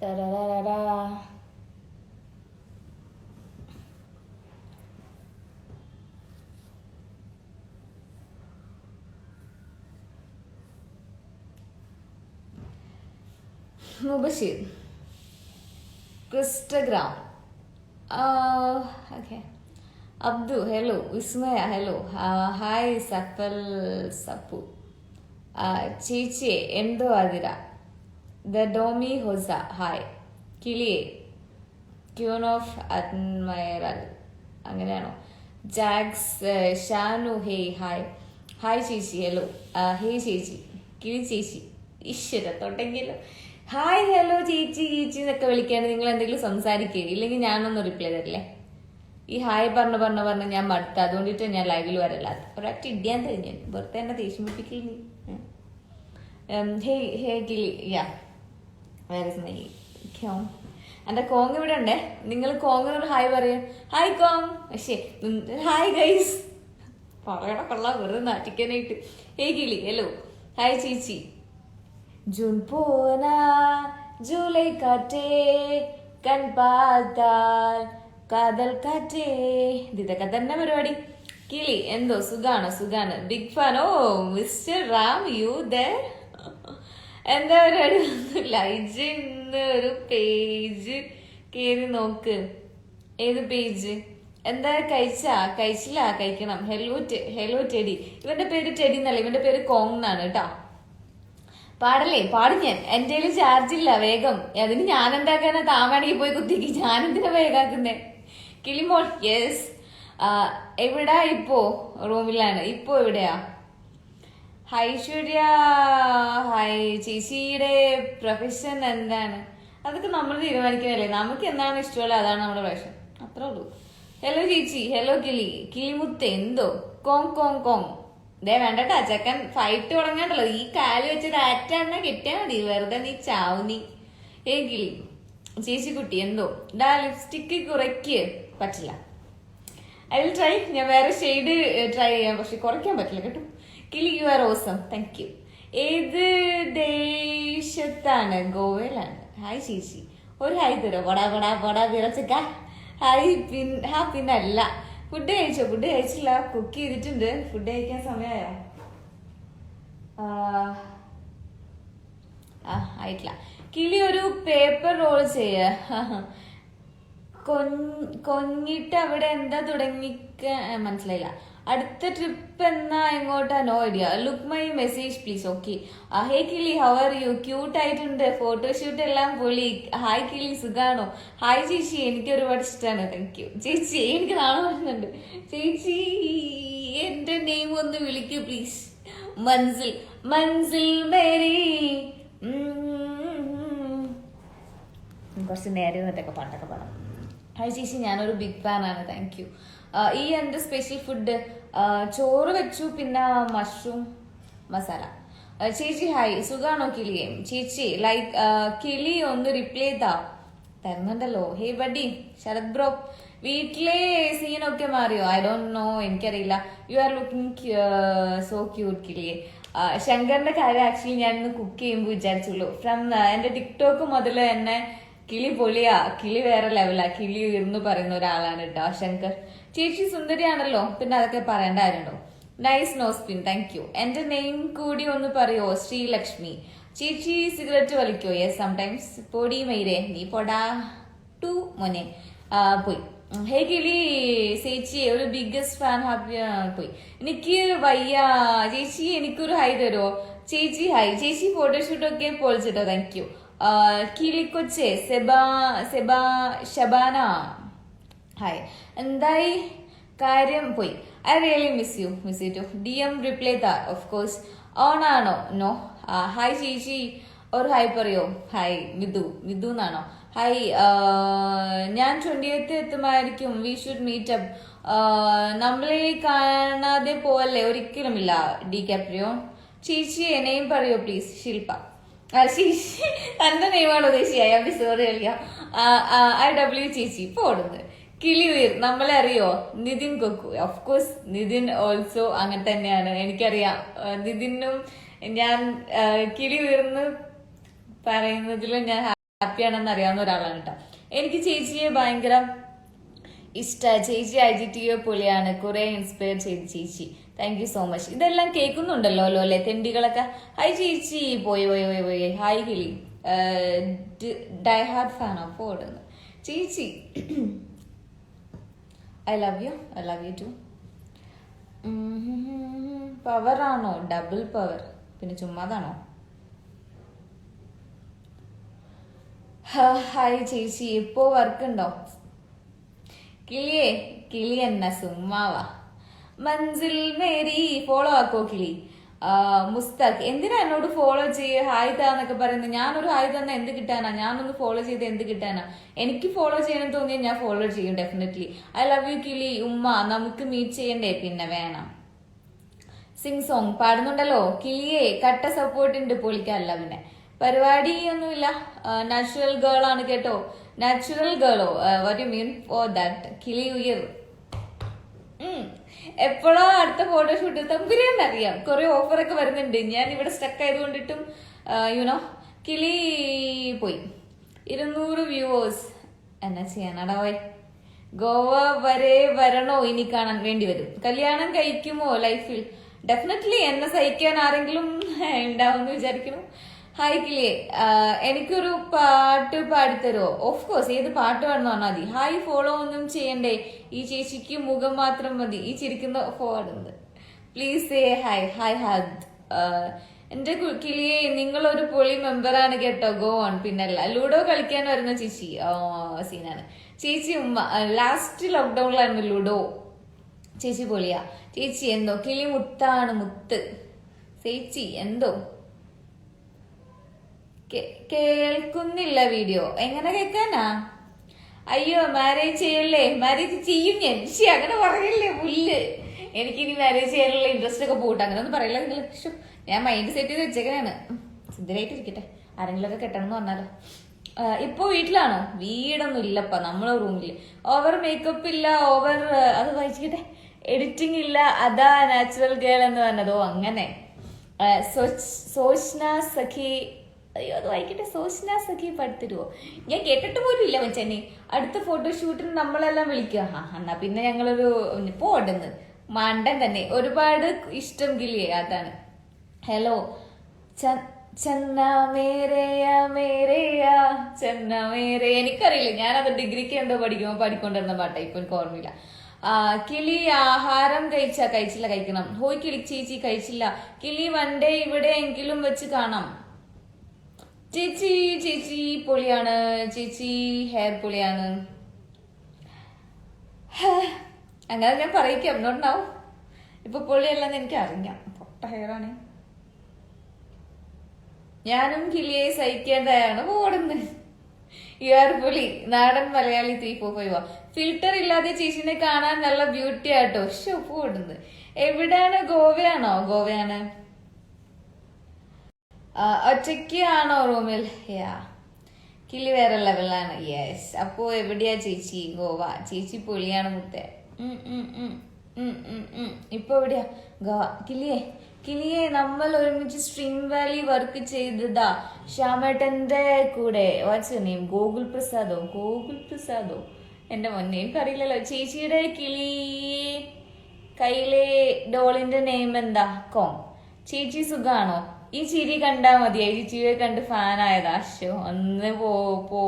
തരരരരാ. മുബഷീർ ക്രിസ്റ്റഗ്രാം. Okay. Abdu hello. Vismaya hello. Hi Safal Sappu. ചേച്ചിയെ എന്തോ അതിര. ദ ഡോമി ഹൊസ ഹായ്. കിളിയെ ക്യൂൺ ഓഫ് അഡ്മയറൽ അങ്ങനെയാണോ? ജാക്സ് ഷാനു ഹേ ഹായ്. ഹായ് ചേച്ചി ഹലോ. ഹേ ചേച്ചി കിളി ചേച്ചി ഈശ്വര തൊട്ടെങ്കിലും ഹായ് ഹലോ ചേച്ചി ചേച്ചി എന്നൊക്കെ വിളിക്കാണ്ട് നിങ്ങൾ എന്തെങ്കിലും സംസാരിക്കുക, ഇല്ലെങ്കിൽ ഞാനൊന്ന് റിപ്ലൈ തരില്ലേ? ഈ ഹായ് പറഞ്ഞ് ഞാൻ മടുത്ത, അതുകൊണ്ടിട്ട് ഞാൻ ലൈവിൽ വരല്ലാത്ത ഒരൊറ്റ ഇടിയാൻ തരും ഞാൻ. വെറുതെ എന്നെ ദേഷ്യമിപ്പിക്കില്ല. ഹേ ഹേ കിളി യാ വേറെ എന്റെ കോങ് ഇവിടെ ഉണ്ടേ. നിങ്ങൾ കോങ്ങിനോട് ഹായ് പറയാം. Hi Kong. പക്ഷേ ഹായ് ഗൈസ് പറയണ കൊള്ളാം വെറുതെ നാട്ടിക്കാനായിട്ട്. ഹേ കിളി ഹലോ. ഹായ് ചേച്ചി. ജൂൺ പോന ജൂലൈ കാറ്റേ കൺ പാത്താൽ കാതൽ കാറ്റേ. ഇതൊക്കെ തന്നെ പരിപാടി. കിളി എന്തോ സുഖാണ്. Big fan. Oh mister Ram you there. എന്താ പരിപാടി? ഒന്നുമില്ല. ഇന്ന് ഒരു പേജ് കേറി നോക്ക്. ഏത് പേജ്? എന്താ കഴിച്ചില്ല കഴിക്കണം. Hello teddy. ഇവന്റെ പേര് ടെഡി എന്നല്ല, ഇവന്റെ പേര് കോങ് എന്നാണ് കേട്ടോ. പാടും ഞാൻ. എന്റെ കയ്യിൽ ചാർജ് ഇല്ല. വേഗം അതിന് ഞാൻ എന്താക്കാനാ? താമണിക്ക് പോയി കുത്തിക്ക്. ഞാനെന്തിനാ വേഗാക്കുന്നേ? കിളിമോൾ യെസ്. എവിടാ ഇപ്പോ? റൂമിലാണ്. ഇപ്പോ എവിടെയാ? ഐശ്വര്യ ഹായ്. ചേച്ചിയുടെ പ്രൊഫഷൻ എന്താണ്? അതൊക്കെ നമ്മൾ തീരുമാനിക്കുന്നല്ലേ. നമുക്ക് എന്താണ് ഇഷ്ടമല്ല അതാണ് നമ്മുടെ പ്രൊഫഷൻ, അത്രേ ഉള്ളൂ. ഹലോ ചേച്ചി. ഹലോ കിളിമുത്ത് എന്തോ കോങ്. ദേ വേണ്ടട്ടാ ചെക്കൻ ഫൈറ്റ് തുടങ്ങാണ്ടല്ലോ. ഈ കാല് വെച്ച് ആറ്റാണ്ണ കെട്ടിയാ മതി. വെറുതെ നീ ചാവുന്നി. ഏ കിളി ചേച്ചി കുട്ടി എന്തോ ലിപ്സ്റ്റിക്ക് കുറയ്ക്ക്. പറ്റില്ല. I will try. ഞാൻ വേറെ ഷെയ്ഡ് ട്രൈ ചെയ്യാം, പക്ഷെ കുറയ്ക്കാൻ പറ്റില്ല കേട്ടോ. കിളി you are awesome. Thank you. ഏത് ദേശത്താണ്? ഗോവയിലാണ്. ഹായ് ചേച്ചി. ഒരു ഹായ് തരോ? വടാ വിറച്ചക്ക. ഹായ്. പിന്നല്ല. ഫുഡ് കഴിച്ചില്ല. കുക്ക് ചെയ്തിട്ടുണ്ട്. ഫുഡ് കഴിക്കാൻ സമയമായോ? ആയിട്ടില്ല. കിളി ഒരു പേപ്പർ റോൾ ചെയ്യ. കൊഞ്ഞിട്ട് അവിടെ എന്താ തുടങ്ങിക്ക മനസ്സിലായില്ല. അടുത്ത ട്രിപ്പ് എന്നാ എങ്ങോട്ടാ? No idea. Look my message please. Okay. Hey കിളി ഹൗ ആർ യു? ക്യൂട്ട് ആയിട്ടുണ്ട്. ഫോട്ടോഷൂട്ട് എല്ലാം പൊളി. ഹായ് കിളി സുഖാണോ? ഹായ് ചേച്ചി എനിക്ക് ഒരുപാട് ഇഷ്ടമാണ്. താങ്ക് യു ചേച്ചി. എനിക്ക് നാളെ വരുന്നുണ്ട് ചേച്ചി. എന്റെ നെയിം ഒന്ന് വിളിക്കൂ പ്ലീസ്. മൻസിൽ മേരി. കുറച്ച് നേരെ നിന്നിട്ടൊക്കെ പാട്ടൊക്കെ പാടാം. ഹായ് ചേച്ചി ഞാനൊരു ബിഗ് ഫാനാണ്. Thank you. ഈ എൻ്റെ സ്പെഷ്യൽ ഫുഡ് ചോറ് വെച്ചു, പിന്നെ മഷ്റൂം മസാല. ചേച്ചി ഹായ് സുഖാണോ കിളിയെ? ചേച്ചി ലൈക്ക് കിളി ഒന്ന് റിപ്ലൈ തരുന്നുണ്ടല്ലോ. Hey buddy Sarath bro. വീട്ടിലെ സീനൊക്കെ മാറിയോ? ഐ ഡോണ്ട് നോ, എനിക്കറിയില്ല. You are looking so cute കിളിയെ. ശങ്കറിന്റെ കാര്യം ആക്ച്വലി ഞാൻ ഇന്ന് കുക്ക് ചെയ്യുമ്പോൾ വിചാരിച്ചുള്ളൂ. ഫ്രം എന്റെ ടിക്ടോക്ക് മുതൽ എന്നെ കിളി പൊളിയാ, കിളി വേറെ ലെവലാ, കിളി ഉയർന്നു പറയുന്ന ഒരാളാണ് കേട്ടോ ശങ്കർ. ചേച്ചി സുന്ദരിയാണല്ലോ, പിന്നെ അതൊക്കെ പറയേണ്ട കാര്യമുണ്ടോ? Nice nose pin. Thank you. എന്റെ നെയിം കൂടി ഒന്ന് പറയോ? ശ്രീലക്ഷ്മി. ചേച്ചി സിഗരറ്റ് വലിക്കോ? Yes sometimes. പൊടി മൈരേ നീ പൊടാ ടു മോനെ. പോയി. ഹേ കിളി ചേച്ചി ഒരു ബിഗ്ഗസ്റ്റ് ഫാൻ. ഹാപ്പി പോയി. എനിക്ക് വയ്യ ചേച്ചി, എനിക്കൊരു ഹൈ തരുമോ? ചേച്ചി ഹായ്. ചേച്ചി ഫോട്ടോഷൂട്ടൊക്കെ പൊളിച്ചിട്ടോ. Thank you. കിളിക്കൊച്ചെ ഷബാന ഹായ്. എന്തായി കാര്യം? പോയി. I really miss you too. DM reply of course. On ആണോ? നോ. ഹായ് ചേച്ചി ഒരു ഹായ് പറയോ? ഹായ്. മിഥു എന്നാണോ? ഹായ്. ഞാൻ 20th എത്തുമായിരിക്കും. We should meet up. നമ്മളെ കാണാതെ പോവല്ലേ? ഒരിക്കലുമില്ല ഡി കാപ്രിയോ. ചേച്ചി നെയിം പറയോ പ്ലീസ്? ശില്പ. തന്റെ നെയ്മാണ് ഉദ്ദേശിയായി. അഭി സോറി കളിക്കാം. IW ചേച്ചി പോടുന്നത്. കിളി ഉയർ നമ്മളെ അറിയോ? നിതിൻ കൊക്കു. ഓഫ് കോഴ്സ് നിതിൻ ഓൾസോ അങ്ങനെ തന്നെയാണ്. എനിക്കറിയാം നിതിനും ഞാൻ കിളി ഉയർന്ന് പറയുന്നതിലും ഞാൻ ഹാപ്പിയാണെന്ന് അറിയാവുന്ന ഒരാളാണ് കേട്ടോ. എനിക്ക് ചേച്ചിയെ ഭയങ്കര ഇഷ്ടമാണ്. ചേച്ചി IGTV പൊളിയാണ്, കുറെ ഇൻസ്പയർ ചെയ്ത് ചേച്ചി. Thank you so much. ഇതെല്ലാം കേൾക്കുന്നുണ്ടല്ലോ അല്ലേ തെണ്ടികളൊക്കെ. ഹായ് ചേച്ചി. പോയി പോയി പോയി പോയി. ഹായ് കിളി. ഡൈ ഹാർഡ് ഫാൻ ഓഫ് ഓടുന്നു ചേച്ചി. I love you too. Power ആണോ? Double power. പിന്നെ ചുമ്മാതാണോ? ഹായ് ചേച്ചി. ഇപ്പോ വർക്ക് ഉണ്ടോ? കിളി എന്ന സുമ്മാവാ. മൻസിൽ മേരി ഫോളോ ആക്കോ കിളി. മുസ്താഖ് എന്തിനാ എന്നോട് ഫോളോ ചെയ്യ് ഹായ് താന്നൊക്കെ പറയുന്നത്? ഞാനൊരു ഹായ് തന്ന എന്ത് കിട്ടാനാ? ഞാനൊന്ന് ഫോളോ ചെയ്ത് എന്ത് കിട്ടാനാ? എനിക്ക് ഫോളോ ചെയ്യണം തോന്നിയാൽ ഞാൻ ഫോളോ ചെയ്യും ഡെഫിനറ്റ്ലി. ഐ ലവ് യു കിളി. ഉമ്മ നമുക്ക് മീറ്റ് ചെയ്യണ്ടേ? പിന്നെ വേണം. സിംഗ് സോങ് പാടുന്നുണ്ടല്ലോ കിളിയെ. കട്ട സപ്പോർട്ട് ഉണ്ട് പൊളിക്കല്ല. പിന്നെ പരിപാടി ഒന്നുമില്ല. നാച്ചുറൽ ഗേൾ ആണ് കേട്ടോ. നാച്ചുറൽ ഗേളോ? What you mean for that? കിളി ഉയർ. എപ്പോഴോ അടുത്ത ഫോട്ടോഷൂട്ട് തമ്പുരാന്നറിയാം. കുറെ ഓഫറൊക്കെ വരുന്നുണ്ട്. ഞാൻ ഇവിടെ സ്റ്റക്ക് ആയതുകൊണ്ടിട്ടും യുനോ കിളി പോയി. 200 വ്യൂവേഴ്സ്. എന്നാ ചെയ്യാനാടാ പോയി. ഗോവ വരെ വരണോ? ഇനി കാണാൻ വേണ്ടി വരും. കല്യാണം കഴിക്കുമോ ലൈഫിൽ? ഡെഫിനറ്റ്ലി. എന്നെ സഹിക്കാൻ ആരെങ്കിലും ഉണ്ടാവുമെന്ന് വിചാരിക്കണം. ഹായ് കിളിയെ. എനിക്കൊരു പാട്ട് പാടിത്തരുമോ? Of course. ഏത് പാട്ട് വേണമെന്ന് പറഞ്ഞാൽ മതി. ഹായ് ഫോളോ ഒന്നും ചെയ്യണ്ടേ? ഈ ചേച്ചിക്ക് മുഖം മാത്രം മതി. ഈ ചിരിക്കുന്ന ഫോണുണ്ട്. Please say hi. Hi HAAD. എന്റെ കിളിയെ നിങ്ങളൊരു പൊളി മെമ്പറാണ് കേട്ടോ. Go on. പിന്നല്ല ലൂഡോ കളിക്കാൻ വരുന്ന ചേച്ചി. സീനാണ് ചേച്ചി. ഉമ്മ ലാസ്റ്റ് ലോക്ക്ഡൌണിലായിരുന്നു ലൂഡോ. ചേച്ചി പൊളിയാ. ചേച്ചി എന്തോ കിളി മുത്താണ് മുത്ത്. ചേച്ചി എന്തോ കേൾക്കുന്നില്ല. വീഡിയോ എങ്ങനെ കേൾക്കാനാ? അയ്യോ മാരേജ് ചെയ്യല്ലേ? മാരേജ് ചെയ്യും ഞാൻ. അങ്ങനെ പറയില്ലേ പുല്ല്. എനിക്കിനി മാരേജ് ചെയ്യാനുള്ള ഇൻട്രസ്റ്റ് ഒക്കെ പോട്ടെ. അങ്ങനെ ഒന്നും പറയില്ല നിങ്ങൾ. ഞാൻ മൈൻഡ് സെറ്റ് ചെയ്ത് വെച്ചേക്കനാണ്. സുന്ദരായിട്ടിരിക്കട്ടെ. ആരെങ്കിലുമൊക്കെ കെട്ടണം എന്ന് പറഞ്ഞാലോ. ഇപ്പൊ വീട്ടിലാണോ? വീടൊന്നും ഇല്ലപ്പ. നമ്മളെ റൂമില് ഓവർ മേക്കപ്പ് ഇല്ല. ഓവർ അത് വായിച്ചിട്ടെ എഡിറ്റിംഗ് ഇല്ല. അതാ നാച്ചുറൽ ഗേൾ എന്ന് പറഞ്ഞതോ അങ്ങനെ. സോഷ്ന സഖി. അയ്യോ അത് വായിക്കട്ടെ. സോഷ്ന സഖി പഠിത്തരുവോ? ഞാൻ കേട്ടിട്ട് പോലും ഇല്ല മച്ചനെ. അടുത്ത ഫോട്ടോഷൂട്ടിന് നമ്മളെല്ലാം വിളിക്കുക. എന്നാ പിന്നെ ഞങ്ങളൊരു പോടുന്നത് മണ്ടൻ തന്നെ. ഒരുപാട് ഇഷ്ടം കിളിയെ. അതാണ്. ഹലോ ചന്ന മേരയാ മേരയാ ചന്ന മേരെ. എനിക്കറിയില്ല. ഞാനത് ഡിഗ്രിക്ക് എന്തോ പഠിക്കൊണ്ടിരുന്ന പാട്ടാ. ഇപ്പൊ എനിക്ക് ഓർമ്മയില്ല. കിളി ആഹാരം കഴിച്ചില്ല. കഴിക്കണം. ഹോയ് കിളി ചേച്ചി കഴിച്ചില്ല. കിളി വൺഡേ ഇവിടെ എങ്കിലും വെച്ച് കാണാം. ചേച്ചി പൊളിയാണ്. ചേച്ചി ഹെയർ പൊളിയാണ്. അങ്ങനെ ഞാൻ പറയിക്കാം. എന്തുകൊണ്ടാവും ഇപ്പൊ പൊളിയല്ലെന്ന് എനിക്ക് അറിയാം. പൊട്ട ഹെയറാണ്. ഞാനും കിളിയെ സഹിക്കേണ്ടതാണ്. ഓടുന്നത് യുവർ പൊളി. നാടൻ മലയാളി 345. ഫിൽറ്റർ ഇല്ലാതെ ചേച്ചിനെ കാണാൻ നല്ല ബ്യൂട്ടി ആട്ടോ. ഓടുന്നത് എവിടെയാണ്? ഗോവയാണ്. ഒറ്റയ്ക്ക് ആണോ റൂമിൽ? കിളി വേറെ ലെവലാണ്. യെസ്. അപ്പോ എവിടെയാ ചേച്ചി? ഗോവ. ചേച്ചി പൊളിയാണ് മുത്തേ. ഇപ്പൊ എവിടെയാ? ഗോവ. കിളിയെ നമ്മൾ ഒരുമിച്ച് സ്ട്രീം വാലി വർക്ക് ചെയ്തതാ ശ്യാമേട്ടന്റെ കൂടെ. What's name? ഗോകുൽ പ്രസാദോ? എന്റെ മോനെ എനിക്കറിയില്ലല്ലോ. ചേച്ചിയുടെ കിളി കയ്യിലെ ഡോളിന്റെ നെയിം എന്താ? കോങ്. ചേച്ചി സുഖാണോ? ഈ ചിരി കണ്ടാ മതി. ചേച്ചിയെ കണ്ട് ഫാനായതാ. ഒന്ന് പോവോ?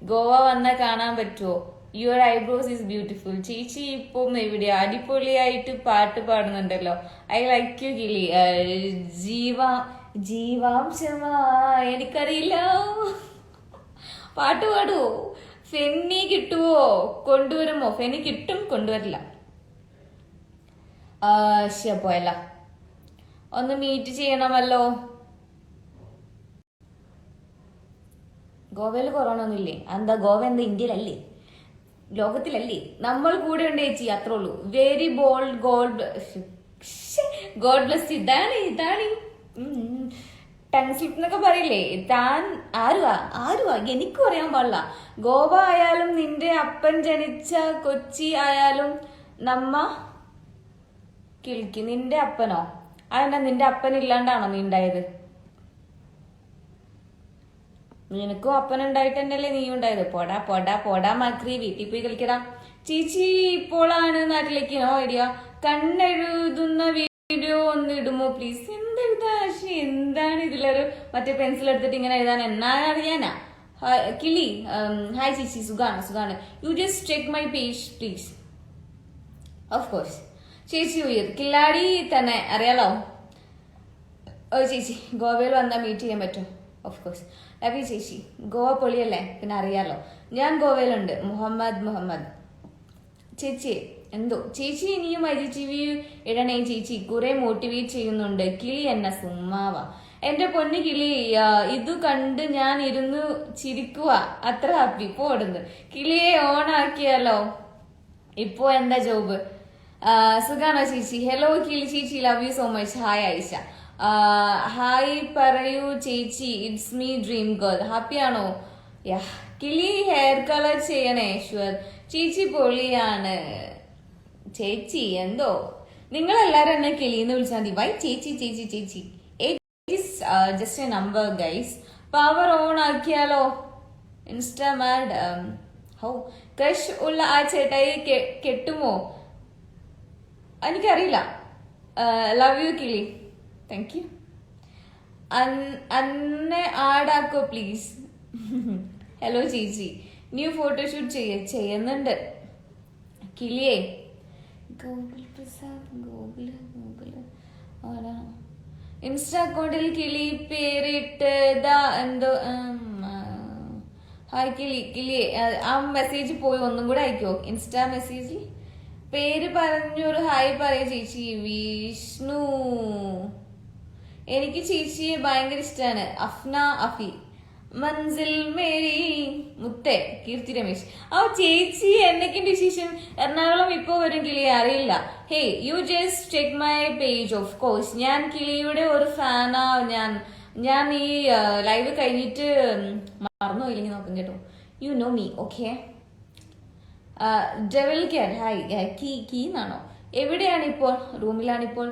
ഗോവ വന്നാൽ കാണാൻ പറ്റുമോ? Your eyebrows is beautiful. ചേച്ചി ഇപ്പം എവിടെയാ? അടിപൊളിയായിട്ട് പാട്ട് പാടുന്നുണ്ടല്ലോ. ഐ ലൈക്ക് യു കിളി. ജീവാംശമാ. എനിക്കറിയില്ല. പാട്ട് പാടുവോ? ഫെന്നി കിട്ടുവോ? കൊണ്ടുവരുമോ? ഫെന്നി കിട്ടും, കൊണ്ടുവരില്ല. പോയല്ല. ഒന്ന് മീറ്റ് ചെയ്യണമല്ലോ. ഗോവയിൽ കൊറോണ ഒന്നുമില്ലേ? എന്താ ഗോവ എന്താ ഇന്ത്യയിലല്ലേ? ലോകത്തിലല്ലേ? നമ്മൾ കൂടെ ഉണ്ട് ചേച്ചി. അത്രേ ഉള്ളൂ. Very bold. God bless. ഇതാണ് ടങ് സ്ലിപ്പ് എന്നൊക്കെ പറയില്ലേ? താൻ ആരുവാ എനിക്കും അറിയാൻ പാടില്ല. ഗോവ ആയാലും നിന്റെ അപ്പൻ ജനിച്ച കൊച്ചി ആയാലും നമ്മ കിളിക്ക്. നിന്റെ അപ്പനോ? അതെന്നാ നിന്റെ അപ്പൻ ഇല്ലാണ്ടാണോ നീ ഉണ്ടായത്? നിനക്കും അപ്പനുണ്ടായിട്ട് തന്നെയല്ലേ നീ ഉണ്ടായത്. പോടാ പോടാ പോടാ മക്രി, വീട്ടിൽ പോയി കളിക്കടാ. ചേച്ചി ഇപ്പോഴാണ് നാട്ടിലേക്ക് ഐഡിയ. കണ്ണെഴുതുന്ന വീഡിയോ ഒന്ന് ഇടുമോ പ്ലീസ്? എന്തെഴുതാ? എന്താണ് ഇതിലൊരു മറ്റേ പെൻസിൽ എടുത്തിട്ട് ഇങ്ങനെ എഴുതാൻ? എന്നാ അറിയാനാ? കിളി ഹായ് ചേച്ചി, സുഖാണ്. You just check my page please. Of course ചേച്ചി ഉയർ കില്ലാടി തന്നെ അറിയാലോ. ഓ ചേച്ചി ഗോവയിൽ വന്നാൽ മീറ്റ് ചെയ്യാൻ പറ്റും. ഓഫ് കോഴ്സ് ലവ് യു ചേച്ചി. ഗോവ പൊളിയല്ലേ, പിന്നെ അറിയാലോ. ഞാൻ ഗോവയിലുണ്ട്. മുഹമ്മദ്. ചേച്ചി എന്തോ ചേച്ചി ഇനിയും IGTV ഇടണേ ചേച്ചി, കുറെ മോട്ടിവേറ്റ് ചെയ്യുന്നുണ്ട്. കിളി എന്നെ സുമ്മാവാ. എന്റെ പൊന്നു കിളി, ഇതു കണ്ട് ഞാൻ ഇരുന്ന് ചിരിക്കുക. അത്ര ഹാപ്പി. ഇപ്പൊ ഓടുന്നു. കിളിയെ ഓണാക്കിയാലോ? ഇപ്പോ എന്താ ജോബ്? സുഖാണോ ചേച്ചി? ഹലോ കിളി ചേച്ചി, love you so much. Hi Aisha. Hi പറയൂ ചേച്ചി, ഇറ്റ്സ് മീ ഡ്രീം ഗേൾ. ഹാപ്പിയാണോ? യാ. കിളി ഹെയർ കളർ ചെയ്യണേ. ഷുവർ ചേച്ചി, പൊളിയാണ് ചേച്ചി. എന്തോ നിങ്ങളെല്ലാരും എന്നെ കിളിന്ന് വിളിച്ചാൽ മതി. വൈ ചേച്ചി. Just a number guys. Power on ആക്കിയാലോ? Insta mad. ഹൗ ക്രഷ് ഉള്ള ആ ചേട്ടായി കെട്ടുമോ? എനിക്കറിയില്ല. ലവ് യു കിളി. Thank you. അന്നെ ആഡാക്കോ പ്ലീസ്. ഹലോ ചേച്ചി, ന്യൂ ഫോട്ടോഷൂട്ട് ചെയ്യുന്നുണ്ട്. കിളിയേ ഗോകുൽ പ്രസാദ്. ഗോകുല് ഇൻസ്റ്റാ അക്കൗണ്ടിൽ കിളി പേരിട്ട് എന്തോ. ഹായ് കിളിയെ ആ മെസ്സേജ് പോയി ഒന്നും കൂടെ അയക്കോ? ഇൻസ്റ്റാ മെസ്സേജിൽ പേര് പറഞ്ഞൊരു ഹായ് പറയ ചേച്ചി. വിഷ്ണു. എനിക്ക് ചേച്ചിയെ ഭയങ്കര ഇഷ്ടമാണ്. അഫ്ന അഫി. മൻസിൽ മേരി മുത്തേ. കീർത്തി രമേശ്. ആ ചേച്ചി എന്നൊക്കെയുണ്ട് വിശേഷം? എറണാകുളം ഇപ്പോ വരും കിളിയെ? അറിയില്ല. ഹേ you just check my page. Of course ഞാൻ കിളിയുടെ ഒരു ഫാനാ. ഞാൻ ഈ ലൈവ് കഴിഞ്ഞിട്ട് മറന്നുപോയില്ലെങ്കിൽ നോക്കും കേട്ടോ. You know me. Okay. Devil cat hi. കീ എന്നാണോ? എവിടെയാണിപ്പോൾ? റൂമിലാണിപ്പോൾ.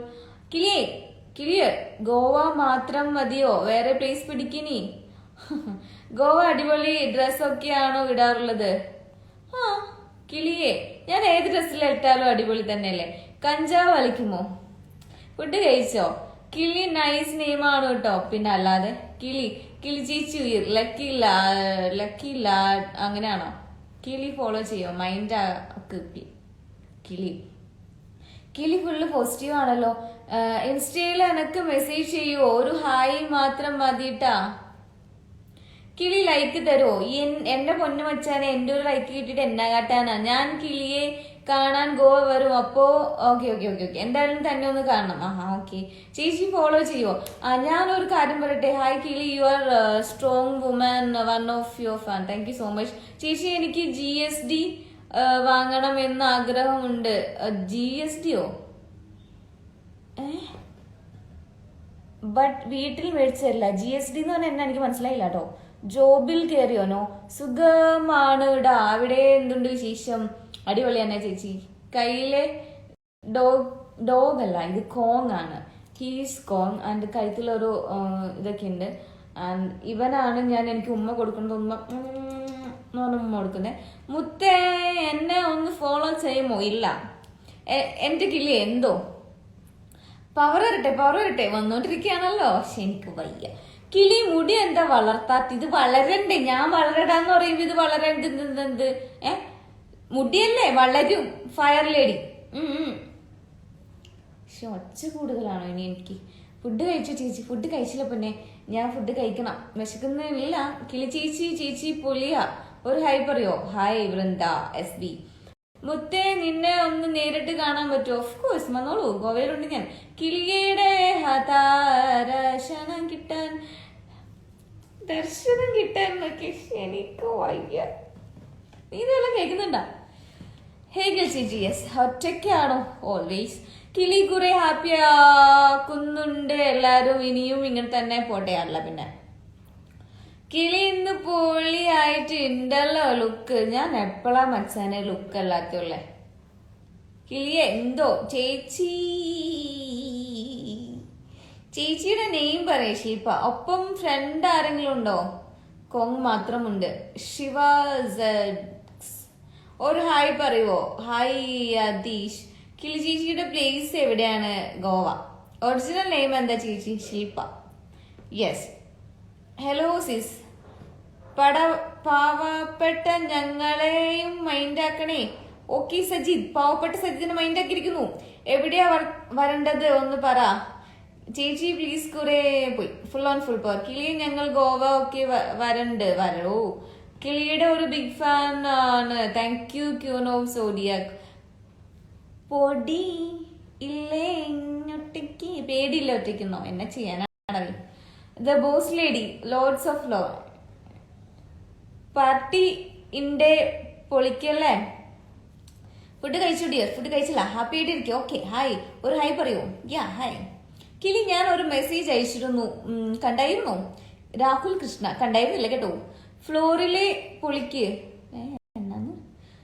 കിളിയെ ഗോവ മാത്രം മതിയോ? വേറെ പ്ലേസ് പിടിക്കിനി? ഗോവ അടിപൊളി ഡ്രസ്സൊക്കെയാണോ ഇടാറുള്ളത്? ആ കിളിയെ ഞാൻ ഏത് ഡ്രസ്സിൽ ഇട്ടാലും അടിപൊളി തന്നെയല്ലേ. കഞ്ചാവ് വലിക്കുമോ? ഫുഡ് കഴിച്ചോ? കിളി നൈസ് നെയിമാണ് കേട്ടോ. പിന്നെ അല്ലാതെ കിളി ചേച്ചി ഉയർ. ലക്കി ലാഡ് അങ്ങനെയാണോ? കിളി ഫോളോ ചെയ്യോ? മൈൻഡ് കിളി ഫുള്ള് പോസിറ്റീവ് ആണല്ലോ. ഇൻസ്റ്റയിൽ എനക്ക് മെസ്സേജ് ചെയ്യുവോ? ഒരു ഹായ് മാത്രം മതിട്ടാ. കിളി ലൈക്ക് തരുമോ? എന്റെ പൊന്നു വച്ചാനെ എന്റെ ഒരു ലൈക്ക് കിട്ടിയിട്ട് എന്നാ കാട്ടാനാ? ഞാൻ കിളിയെ കാണാൻ ഗോവ വരും. അപ്പോ ഓക്കെ എന്തായാലും തന്നെ ഒന്ന് കാണണം. ഓക്കെ ചേച്ചി ഫോളോ ചെയ്യുവോ? ഞാനൊരു കാര്യം പറയട്ടെ. Hi Kili, you are strong woman, one of your fan. Thank you so much ചേച്ചി. എനിക്ക് GSD വാങ്ങണം എന്ന് ആഗ്രഹമുണ്ട്. GSDയോ? ബട്ട് വീട്ടിൽ മേടിച്ചല്ല. GSD എന്ന് പറഞ്ഞാൽ എന്നാ എനിക്ക് മനസ്സിലായില്ല കേട്ടോ. ജോബിൽ കയറിയോനോ? സുഖമാണ് ഇടാ. അവിടെ എന്തുണ്ട് വിശേഷം? അടിപൊളി തന്നെ ചേച്ചി. കയ്യിലെ ഡോഗ് അല്ല, ഇത് കോങ് ആണ്. He's Kong. ആൻഡ് കഴുത്തിലൊരു ഇതൊക്കെ ഉണ്ട്. ആൻഡ് ഇവനാണ് എനിക്ക് ഉമ്മ കൊടുക്കുന്നത്. ഉമ്മ കൊടുക്കുന്നത്. മുത്തേ എന്നെ ഒന്ന് ഫോളോ ചെയ്യുമോ? ഇല്ല. എന്റെ കിളി എന്തോ പവർ വരട്ടെ വന്നോണ്ടിരിക്കുകയാണല്ലോ. പക്ഷെ എനിക്ക് വയ്യ. കിളി മുടി എന്താ വളർത്താത്ത? ഇത് വളരണ്ടേ? ഞാൻ വളരടാന്ന് പറയുമ്പോ ഇത് വളരണ്ട്. മുടിയല്ലേ വളരും. Fire lady. പക്ഷെ ഒച്ച കൂടുതലാണോ ഇനി എനിക്ക്? ഫുഡ് കഴിച്ചു ചേച്ചി? ഫുഡ് കഴിച്ചില്ല പിന്നെ. ഞാൻ ഫുഡ് കഴിക്കണം. വിശക്കുന്നില്ല. കിളി ചേച്ചി പൊളിയാ. ഒരു ഹായ് പറയോ? Hi Vrinda SB. മുത്തേ നിന്നെ ഒന്ന് നേരിട്ട് കാണാൻ പറ്റുമോ? ഓഫ് കോഴ്സ് വന്നോളൂ. ഗോവയിലുണ്ട് ഞാൻ. കിളിയുടെ ദർശനം കിട്ടാൻ എന്നൊക്കെ എനിക്ക് വയ്യ. നീ ഇതെല്ലാം കേൾക്കുന്നുണ്ടോ? ഹേ ചേച്ചി. യെസ്. ഒറ്റയ്ക്കാണോ? ഓൾവേസ്. കിളി കുറെ ഹാപ്പി ആക്കുന്നുണ്ട് എല്ലാരും. ഇനിയും ഇങ്ങനെ തന്നെ പോട്ടെ. അല്ല പിന്നെ കിളി ഇന്ന് പൊളിയായിട്ട് ഉണ്ടല്ലോ ലുക്ക്. ഞാൻ എപ്പോഴാ മച്ചാനെ ലുക്ക് അല്ലാത്തുള്ളേ? കിളിയെ എന്തോ ചേച്ചിയുടെ നെയിം പറയേ ശില്പ. ഒപ്പം ഫ്രണ്ട് ആരെങ്കിലും ഉണ്ടോ? കോങ് മാത്രമുണ്ട്. ശിവ ഒരു ഹായ് പറയുവോ? ഹായ് അതീഷ്. കിളി ചേച്ചിയുടെ പ്ലേസ് എവിടെയാണ്? ഗോവ. ഒറിജിനൽ നെയിം എന്താ ചേച്ചി? ശില്പ. യെസ്. ഹലോ സിസ്. പാവപ്പെട്ട ഞങ്ങളെയും മൈൻഡാക്കണേ. ഓക്കെ സജിത്. പാവപ്പെട്ട സജിത്തിനെ മൈൻഡാക്കിയിരിക്കുന്നു. എവിടെയാ വരേണ്ടത് ഒന്ന് പറ ചേച്ചി പ്ലീസ്. കുറെ പോയി. Full on full power. കിളി ഞങ്ങൾ ഗോവ ഒക്കെ വരോ. കിളിയുടെ ഒരു ബിഗ് ഫാൻ ആണ്. Thank you queen of zodiac. പൊടി ഇല്ലേ ഒറ്റയ്ക്ക്? പേടിയില്ല ഒറ്റയ്ക്കുന്നോ? എന്നെ ചെയ്യാനാണ്. The boss lady. Loads of love. Party ഇന്റെ പൊളിക്കല്ലേ? ഫുഡ് കഴിച്ചു ഡിയർ? ഫുഡ് കഴിച്ചില്ല. ഹാപ്പി ആയിട്ട് ഇരിക്കും. ഓക്കെ. ഹായ്. ഒരു ഹായ് പറയൂ. യാ ഹായ്. കിളി ഞാൻ ഒരു മെസ്സേജ് അയച്ചിരുന്നു, കണ്ടായിരുന്നോ? രാഹുൽ കൃഷ്ണ. കണ്ടായിരുന്നില്ല കേട്ടോ. ഫ്ലോറിലെ പൊളിക്ക്. എന്നാന്ന്?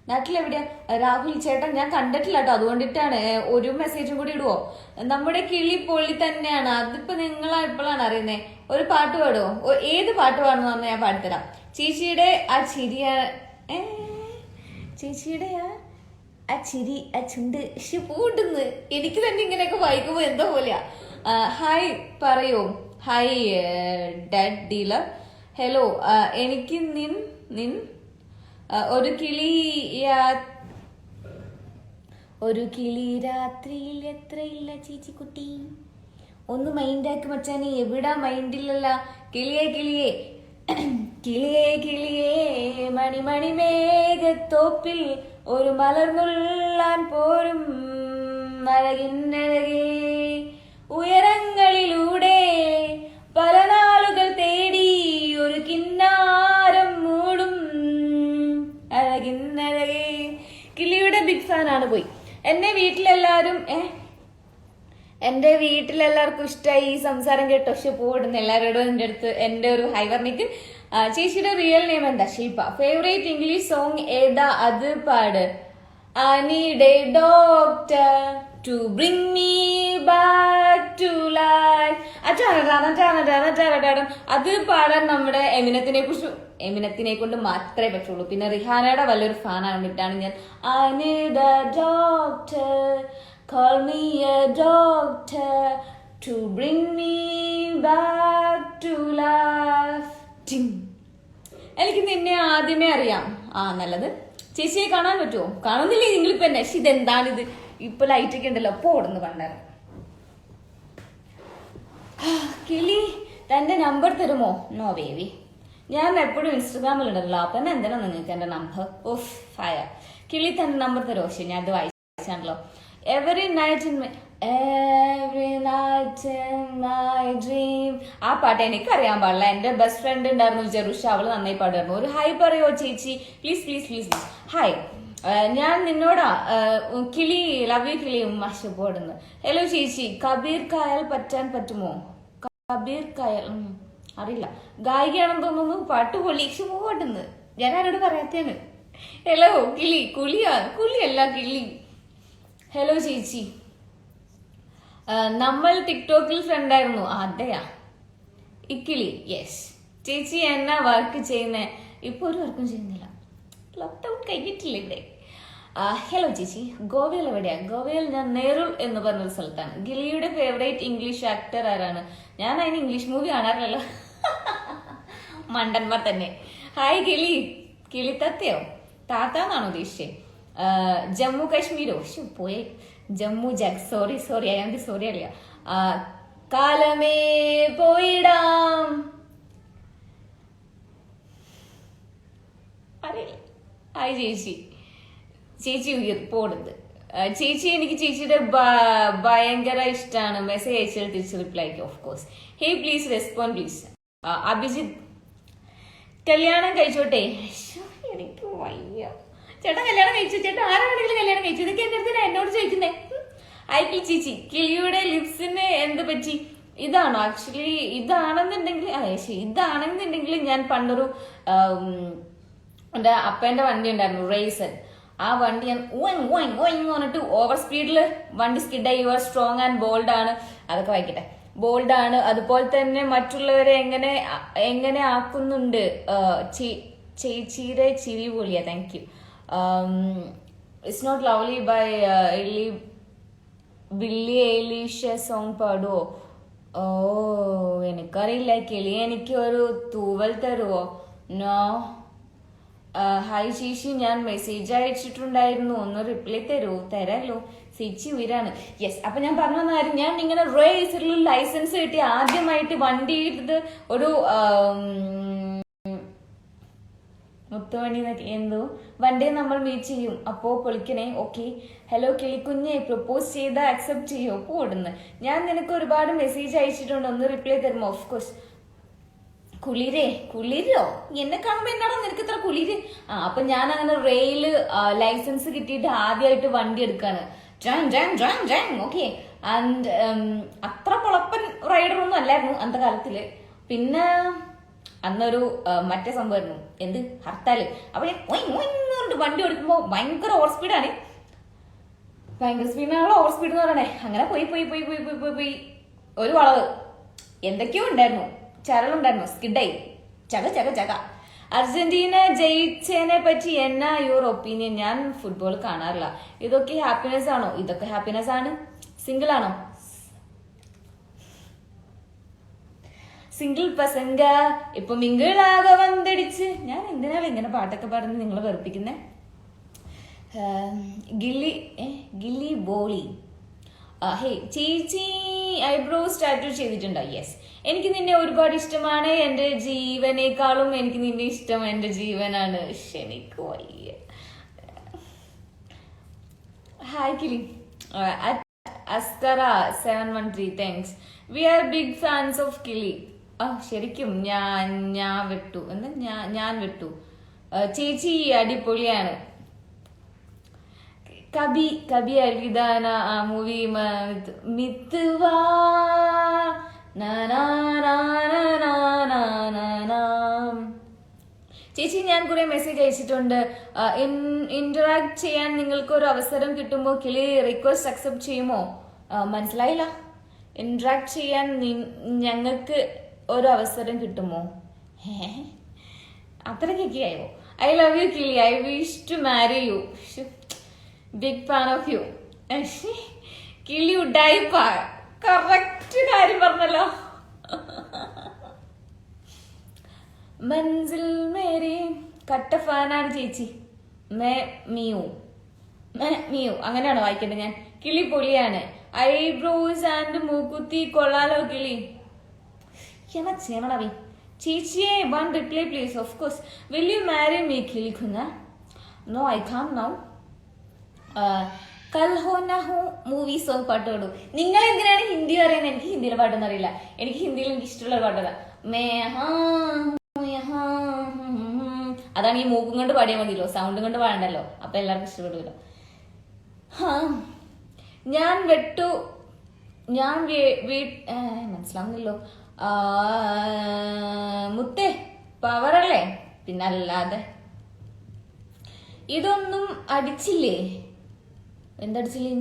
നാട്ടിലെവിടെയാ? രാഹുൽ ചേട്ടൻ ഞാൻ കണ്ടിട്ടില്ല കേട്ടോ, അതുകൊണ്ടിട്ടാണ്. ഒരു മെസ്സേജും കൂടി ഇടുവോ? നമ്മുടെ കിളി പൊളി തന്നെയാണ്. അതിപ്പോ നിങ്ങൾ എപ്പോഴാണ് അറിയുന്നേ? ഒരു പാട്ട് പാടുവോ? ഏത് പാട്ട് പാടുന്നു പറഞ്ഞാൽ ഞാൻ പാടിത്തരാം. ചേച്ചിയുടെ ആ ചിരിയ ചേച്ചിയുടെ ആ ചിരി ആ ചുണ്ട് പൂട്ടുന്ന്. എനിക്ക് തന്നെ ഇങ്ങനെയൊക്കെ വായിക്കുമ്പോ എന്തോ പോലെയാ. ഹായ് പറയൂ. Hi dad dealer. ഹലോ. എനിക്ക് നിൻ ഒരു കിളി രാത്രിയിൽ എത്രയില്ല ചേച്ചിക്കുട്ടി. ഒന്ന് മൈൻഡാക്കി മച്ചാനെ. എവിടാ മൈൻഡില്ലല്ല. കിളിയേ കിളിയേ കിളിയേ കിളിയേ മണിമണി മേഘത്തോപ്പിൽ ഒരു മലർന്നുള്ളാൻ പോരും അഴകിന്നഴകേ. ഉയരങ്ങളിലൂടെ പല നാളുകൾ തേടി ഒരു കിന്നാരം മൂടും അഴകിന്നഴകേ. കിളിയുടെ ബിഗ് ഫാനാണ്. പോയി. എന്റെ വീട്ടിലെല്ലാവർക്കും ഇഷ്ടമായി ഈ സംസാരം കേട്ടോ. പക്ഷെ പോടുന്നു എല്ലാവരോടും എന്റെ ഒരു ഹൈ വർണിക്ക്. ചേച്ചിയുടെ റിയൽ നെയിം എന്താ? ശില്പ. ഫേവറേറ്റ് ഇംഗ്ലീഷ് സോങ് ഏതാ? അത് പാട്. I need a doctor to bring me back to life. അത് പാടാൻ നമ്മുടെ എമിനത്തിനെ കൊണ്ട് മാത്രമേ പറ്റുള്ളൂ. പിന്നെ റിഹാനയുടെ വലിയൊരു ഫാനാണ് ഞാൻ. I need a doctor, call me a doctor to bring me back to life. എനിക്ക് നിന്നെ ആദ്യമേ അറിയാം. നല്ലത്. ചേച്ചിയെ കാണാൻ പറ്റുമോ? കാണുന്നില്ലേ നിങ്ങളിപ്പോ എന്നെ? പക്ഷെ ഇതെന്താണിത്? ഇപ്പൊ ലൈറ്റ് ഒക്കെ ഉണ്ടല്ലോ. അപ്പൊ ഓടുന്നു പണ്ടാണ്. കിളി തന്റെ നമ്പർ തരുമോ? No baby. ഞാൻ എപ്പോഴും ഇൻസ്റ്റഗ്രാമിലുണ്ടല്ലോ. അപ്പൊ എന്തിനാ നിങ്ങൾക്ക് എന്റെ നമ്പർ? Of fire. കിളി തന്റെ നമ്പർ തരുമോ? ശരി, ഞാൻ അത് വായിച്ചാണല്ലോ. Every night in my dream. ആ പാട്ട് എനിക്ക് അറിയാൻ പാടില്ല. എന്റെ ബെസ്റ്റ് ഫ്രണ്ട് ഉണ്ടായിരുന്നു ജെറുഷ. അവള് നന്നായി പാടുമായിരുന്നു. ഒരു ഹായ് പറയോ ചേച്ചി പ്ലീസ് പ്ലീസ് പ്ലീസ്. ഹായ്. ഞാൻ നിന്നോടാ കിളി. ലവ് യു കിളി. മഷപ്പോടുന്നു. ഹലോ ചേച്ചി. കബീർ കായൽ പറ്റാൻ പറ്റുമോ? കബീർ കായൽ അറിയില്ല. ഗായികയാണെന്ന് തോന്നുന്നു. പാട്ട് പൊളി. പോടുന്നു. ഞാൻ ആരോട് പറയാത്തേണ്. ഹലോ കിളി. കുളിയല്ല കിളി. ഹലോ ചേച്ചി. നമ്മൾ ടിക്ടോക്കിൽ ഫ്രണ്ടായിരുന്നു. അതെയാ ഇക്കിളി. യെസ്. ചേച്ചി എന്നാ വർക്ക് ചെയ്യുന്നേ? ഇപ്പൊ ഒരു വർക്കും ചെയ്യുന്നില്ല. ലോക്ക്ഡൌൺ കഴിഞ്ഞിട്ടില്ല ഇവിടെ. ഹലോ ചേച്ചി. ഗോവയിൽ എവിടെയാ? ഗോവയിൽ ഞാൻ നേരുൾ എന്ന് പറഞ്ഞൊരു സ്ഥലത്താണ്. ഗിലിയുടെ ഫേവറേറ്റ് ഇംഗ്ലീഷ് ആക്ടർ ആരാണ്? ഞാൻ അതിന് ഇംഗ്ലീഷ് മൂവി കാണാറില്ലല്ലോ. മണ്ടന്മാർ തന്നെ. ഹായ് കിളി. കിളിത്തത്തയോ? താത്താന്നാണോ ഉദ്ദേശിച്ചേ? ജമ്മു കാശ്മീരോ? പോയെ. ജമ്മു സോറി അയാണ്ട് സോറി അറിയാ. കാലമേ പോയിടാം. അറിയില്ല. ഹായ് ചേച്ചി പോടുന്നത്. ചേച്ചി എനിക്ക് ചേച്ചിയുടെ ഭയങ്കര ഇഷ്ടമാണ്. മെസ്സേജ് അയച്ചാൽ തിരിച്ച് റിപ്ലൈ ആക്കി. Of course. Hey please respond please. Abhijith. കല്യാണം കഴിച്ചോട്ടെ? എനിക്ക് വയ്യ. ചേട്ടൻ കല്യാണം കഴിച്ചു. ചേട്ടൻ ആരാണെങ്കിലും കല്യാണം കഴിച്ചു. ഇതൊക്കെ എന്റെ അടുത്ത് എന്നോട് ചോദിക്കുന്നേ. ഐക്കിൾ ചേച്ചി. കിളിയുടെ ലിപ്സിന് എന്ത് പറ്റി? ഇതാണോ? ആക്ച്വലി ഇതാണെന്നുണ്ടെങ്കിൽ ഞാൻ പണ്ടൊരു എന്റെ അപ്പേന്റെ വണ്ടി ഉണ്ടായിരുന്നു, റേസൻ. ആ വണ്ടി ഞാൻ പറഞ്ഞിട്ട് ഓവർ സ്പീഡില് വണ്ടി സ്കിഡായി. യുവർ സ്ട്രോങ് ആൻഡ് ബോൾഡ് ആണ്. അതൊക്കെ വായിക്കട്ടെ. ബോൾഡാണ്. അതുപോലെ തന്നെ മറ്റുള്ളവരെ എങ്ങനെ ആക്കുന്നുണ്ട്. ചേച്ചിയുടെ ചിരി പൊളിയാ. Thank you. It's not lovely by Billie Eilish song പാടുവോ? ഓ എനിക്കറിയില്ല. കിളി എനിക്ക് ഒരു തൂവൽ തരുവോ? നോ. ഹായ് ചേച്ചി, ഞാൻ മെസ്സേജ് അയച്ചിട്ടുണ്ടായിരുന്നു, ഒന്ന് റിപ്ലൈ തരുമോ? തരാമല്ലോ. ചേച്ചി ഉയരാണ്. യെസ്. അപ്പൊ ഞാൻ പറഞ്ഞു വന്ന കാര്യം, ഞാൻ ഇങ്ങനെ റേസിൽ ലൈസൻസ് കിട്ടി ആദ്യമായിട്ട് വണ്ടി എടുത്ത് ഒരു മുത്തുമണി എന്തോ വണ്ടി നമ്മൾ മീറ്റ് ചെയ്യും, അപ്പോ പൊളിക്കണേ. ഓക്കെ. ഹലോ കിളിക്കുഞ്ഞെ, പ്രപ്പോസ് ചെയ്ത അക്സെപ്റ്റ് ചെയ്യോ? പോടുന്നു. ഞാൻ നിനക്ക് ഒരുപാട് മെസ്സേജ് അയച്ചിട്ടുണ്ട്, ഒന്ന് റിപ്ലൈ തരുമോ? Of course. കുളിരോ? എന്നെ കാണുമ്പോ എന്നാണോ നിനക്ക് ഇത്ര കുളിര്? അപ്പൊ ഞാൻ അങ്ങനെ റെയില് ലൈസൻസ് കിട്ടിയിട്ട് ആദ്യമായിട്ട് വണ്ടി എടുക്കാണ്. ഓക്കെ. ആൻഡ് അത്ര പൊളപ്പൻ റൈഡർ ഒന്നും അല്ലായിരുന്നു അന്നത്തെ കാലത്തില്. പിന്നെ അന്നൊരു മറ്റേ സംഭവമായിരുന്നു, എന്ത് ഹർത്താല്. അപ്പൊ ഞാൻ വണ്ടി ഓടിക്കുമ്പോ ഭയങ്കര ഓവർ സ്പീഡാണ്. ഭയങ്കര സ്പീഡിനാണല്ലോ ഓവർ സ്പീഡ് എന്ന് പറയണേ. അങ്ങനെ പോയി ഒരു വളവ് എന്തൊക്കെയോ ഉണ്ടായിരുന്നു, ചരലുണ്ടായിരുന്നു, സ്കിഡായി. ചക. അർജന്റീന ജയിച്ചതിനെ പറ്റി എന്നാ യുവർ ഒപ്പീനിയൻ? ഞാൻ ഫുട്ബോൾ കാണാറില്ല. ഇതൊക്കെ ഹാപ്പിനെസ് ആണോ? ഇതൊക്കെ ഹാപ്പിനെസ് ആണ്. സിംഗിൾ ആണോ? സിംഗിൾ പസംഗ ഇപ്പൊ മിങ്കിളാകെ വന്തടിച്ച്. ഞാൻ എന്തിനാണ് ഇങ്ങനെ പാട്ടൊക്കെ പറഞ്ഞ് നിങ്ങളെ വെറുപ്പിക്കുന്നേ? ഗില്ലി ബോളി. ഹേ ചേച്ചി, ഐബ്രോസ് ടാറ്റു ചെയ്തിട്ടുണ്ടോ? യെസ്. എനിക്ക് നിന്നെ ഒരുപാട് ഇഷ്ടമാണ്. എന്റെ ജീവനേക്കാളും എനിക്ക് നിന്നെ ഇഷ്ടം എന്റെ ജീവനാണ്. എനിക്ക് വയ്യ. ഹായ് കിളി. അസ്കറ 713 thanks. V are big fans of കിളി. ശരിക്കും ഞാൻ വെട്ടു. ചേച്ചി അടിപൊളിയാണ്. കബി അൽവിദാന മൂവി മിത്വാ. ചേച്ചി, ഞാൻ കുറെ മെസ്സേജ് അയച്ചിട്ടുണ്ട്. ഇന്ററാക്ട് ചെയ്യാൻ നിങ്ങൾക്ക് ഒരു അവസരം കിട്ടുമ്പോ കിളി റിക്വസ്റ്റ് അക്സെപ്റ്റ് ചെയ്യുമോ? മനസ്സിലായില്ല. ഇന്ററാക്ട് ചെയ്യാൻ ഞങ്ങൾക്ക് ഒരു അവസരം കിട്ടുമോ? അത്രയ്ക്കൊക്കെ ആയോ? I love you Kili. I wish to marry you. Big fan of you. Kili ഉഡായിപ്പ. കറക്റ്റ് കാര്യം പറഞ്ഞല്ലോ. മൻസിൽ മേരി കട്ട ഫാനാണ് ചേച്ചി. മിയു അങ്ങനെയാണോ വായിക്കേണ്ടത്? ഞാൻ കിളി പൊളിയാണ്. ഐബ്രോസ് ആൻഡ് മൂക്കുത്തി കൊള്ളാലോ കിളി. എന്നാ ചെയ്യണടാവി. ചേച്ചിയെ one reply please. Of course. Will you marry me കിളിക്കുന്ന? No, I calm now. Kal Ho Naa Ho movie song പാട്ട് പാടൂ. നിങ്ങൾ എന്തിനാണ് ഹിന്ദി പറയുന്നത്? എനിക്ക് ഹിന്ദിയിലെ പാട്ടൊന്നും അറിയില്ല. എനിക്ക് ഹിന്ദിയിൽ എനിക്ക് ഇഷ്ടമുള്ള പാട്ടല്ല. അതാണ് ഈ മൂക്കും കൊണ്ട് പാടിയാൽ മതിയല്ലോ, സൗണ്ടും കൊണ്ട് പാടണ്ടല്ലോ. അപ്പൊ എല്ലാവർക്കും ഇഷ്ടപ്പെടുമല്ലോ. മനസ്സിലാവുന്നില്ലോ. മുത്തേ പവറല്ലേ? പിന്നല്ലാതെ. ഇതൊന്നും അടിച്ചില്ലേ? എന്തടിച്ചില്ലേ?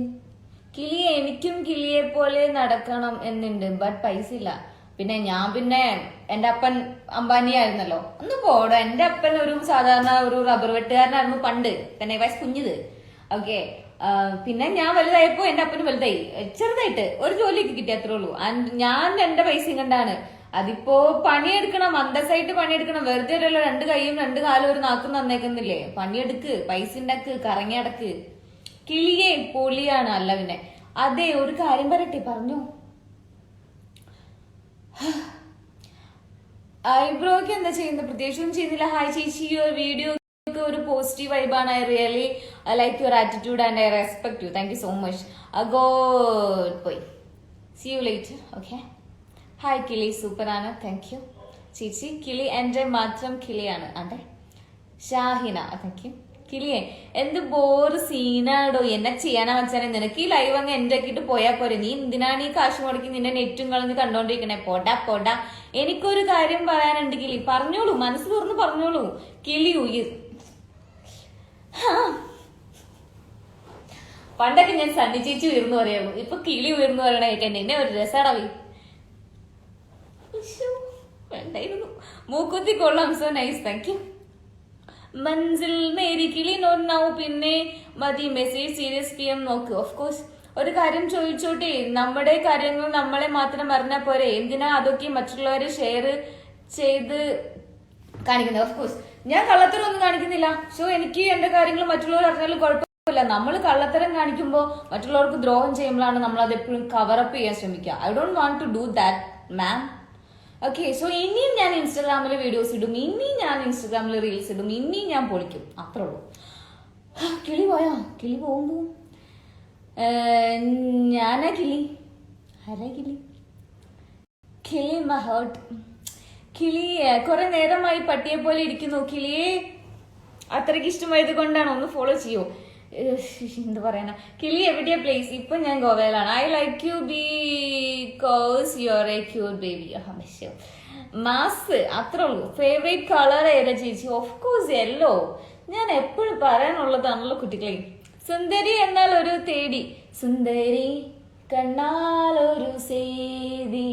കിളിയെ, എനിക്കും കിളിയെ പോലെ നടക്കണം എന്നുണ്ട്, ബട്ട് പൈസ ഇല്ല. പിന്നെ എന്റെ അപ്പൻ അംബാനിയായിരുന്നല്ലോ. ഒന്ന് പോടോ. എന്റെ അപ്പൻ ഒരു സാധാരണ ഒരു റബ്ബർ വെട്ടുകാരനായിരുന്നു പണ്ട് തന്നെ, വയസ്സ് കുഞ്ഞത്. ഓക്കെ. പിന്നെ ഞാൻ വലുതായപ്പോ എന്റെ അപ്പന് വലുതായി, ചെറുതായിട്ട് ഒരു ജോലിയൊക്കെ കിട്ടി, അത്രേ ഉള്ളൂ. ഞാൻ എന്റെ പൈസയും കണ്ടാണ്. അതിപ്പോ പണിയെടുക്കണം, അന്തസ്സായിട്ട് പണിയെടുക്കണം. വെറുതെ അല്ലല്ലോ 2 കൈയും 2 കാലും ഒരു നാക്കും നന്നേക്കുന്നില്ലേ? പണിയെടുക്ക്, പൈസ ഉണ്ടാക്ക്, കറങ്ങി അടക്ക്. കിളിയെ പൊളിയാണ്. അല്ല പിന്നെ അതെ, ഒരു കാര്യം പറയട്ടെ, പറഞ്ഞു. ഐബ്രോക്ക് എന്താ ചെയ്യുന്നത്? പ്രത്യേകിച്ചൊന്നും ചെയ്യുന്നില്ല. ഹായ് ചേച്ചി, വീഡിയോ ഒരു പോസിറ്റീവ് വൈബാണ്. I really like your attitude and I respect you. Thank you so much. Good bye. See you later. Okay. Hi Kili, സൂപ്പറാണ്. താങ്ക് യു ചേച്ചി. കിളി എന്റെ മാത്രം കിളിയാണ്. അതെ. Shahina, thank you. കിളിയെ, എന്ത് ബോറ് സീനാടോ. എന്നെ ചെയ്യാനാ വെച്ചാൽ നിനക്ക് ഈ ലൈവ് അങ്ങ് എന്റെ ആക്കിയിട്ട് പോയാ പോരെ. നീ എന്തിനാണ് ഈ കാശ് മുടക്കി നിന്റെ നെറ്റും കളഞ്ഞ് കണ്ടോണ്ടിരിക്കണേ? പോടാ. എനിക്കൊരു കാര്യം പറയാനുണ്ട് കിളി. പറഞ്ഞോളൂ, മനസ്സ് തുറന്ന് പറഞ്ഞോളൂ. കിളി ഉയിർ. പണ്ടൊക്കെ ഞാൻ സണ്ണി ചേച്ചി ഉയർന്നു പറയായിരുന്നു. ഇപ്പൊ കിളി ഉയർന്നു പറയണ കേൾക്കാൻ എന്നെ ഒരു രസാടവി. വേണ്ടായിരുന്നു. മൂക്കുത്തി കൊള്ളാം, so nice, thank you. Manzil Mary കിളി നോട്ട് നൗ. പിന്നെ മതി മെസ്സേജ് സീരിയസ് PM നോക്ക്. Of course. ഒരു കാര്യം ചോദിച്ചോട്ടെ, നമ്മുടെ കാര്യങ്ങൾ നമ്മളെ മാത്രം അറിഞ്ഞാൽ പോരെ? എന്തിനാ അതൊക്കെ മറ്റുള്ളവരെ ഷെയർ ചെയ്ത് കാണിക്കുന്നത്? ഓഫ് കോഴ്സ് ഞാൻ കള്ളത്തരമൊന്നും കാണിക്കുന്നില്ല. സോ എനിക്ക് എന്റെ കാര്യങ്ങൾ മറ്റുള്ളവർ അറിഞ്ഞാലും കുഴപ്പമില്ല. നമ്മൾ കള്ളത്തരം കാണിക്കുമ്പോൾ മറ്റുള്ളവർക്ക് ദ്രോഹം ചെയ്യുമ്പോഴാണ് നമ്മൾ അത് എപ്പോഴും കവറപ്പ് ചെയ്യാൻ ശ്രമിക്കുക. I don't want to do that ma'am. Okay, so ഇനിയും ഞാൻ ഇൻസ്റ്റാഗ്രാമിൽ വീഡിയോസ് ഇടും, ഇനിയും ഞാൻ ഇൻസ്റ്റാഗ്രാമിൽ റീൽസ് ഇടും, ഇനിയും ഞാൻ പൊളിക്കും. അത്രേ ഉള്ളൂ. കിളി പോയാ? കിളി പോകുമ്പോ ഞാനാ കിളി? ആരാ കിളി? കിളി മൈ ഹേർട്ട്. കിളി കുറെ നേരമായി പട്ടിയെ പോലെ ഇരിക്കുന്നു. കിളിയെ അത്രയ്ക്ക് ഇഷ്ടമായത് കൊണ്ടാണ്. ഒന്ന് ഫോളോ ചെയ്യോ? എന്ത് പറയാനാ? കിളി എവിടെയാ പ്ലേസ്? ഇപ്പൊ ഞാൻ ഗോവയിലാണ്. I like you because you are A cute baby. Mass, അത്രേ ഉള്ളൂ. ഫേവറേറ്റ് കളർ ഏതാ ചേച്ചി? Of course yellow. ഞാൻ എപ്പോഴും പറയാനുള്ളതാണല്ലോ കുട്ടികളെ. സുന്ദരി എന്നാൽ ഒരു തേടി, സുന്ദരി കണ്ണാൽ ഒരു സേതി,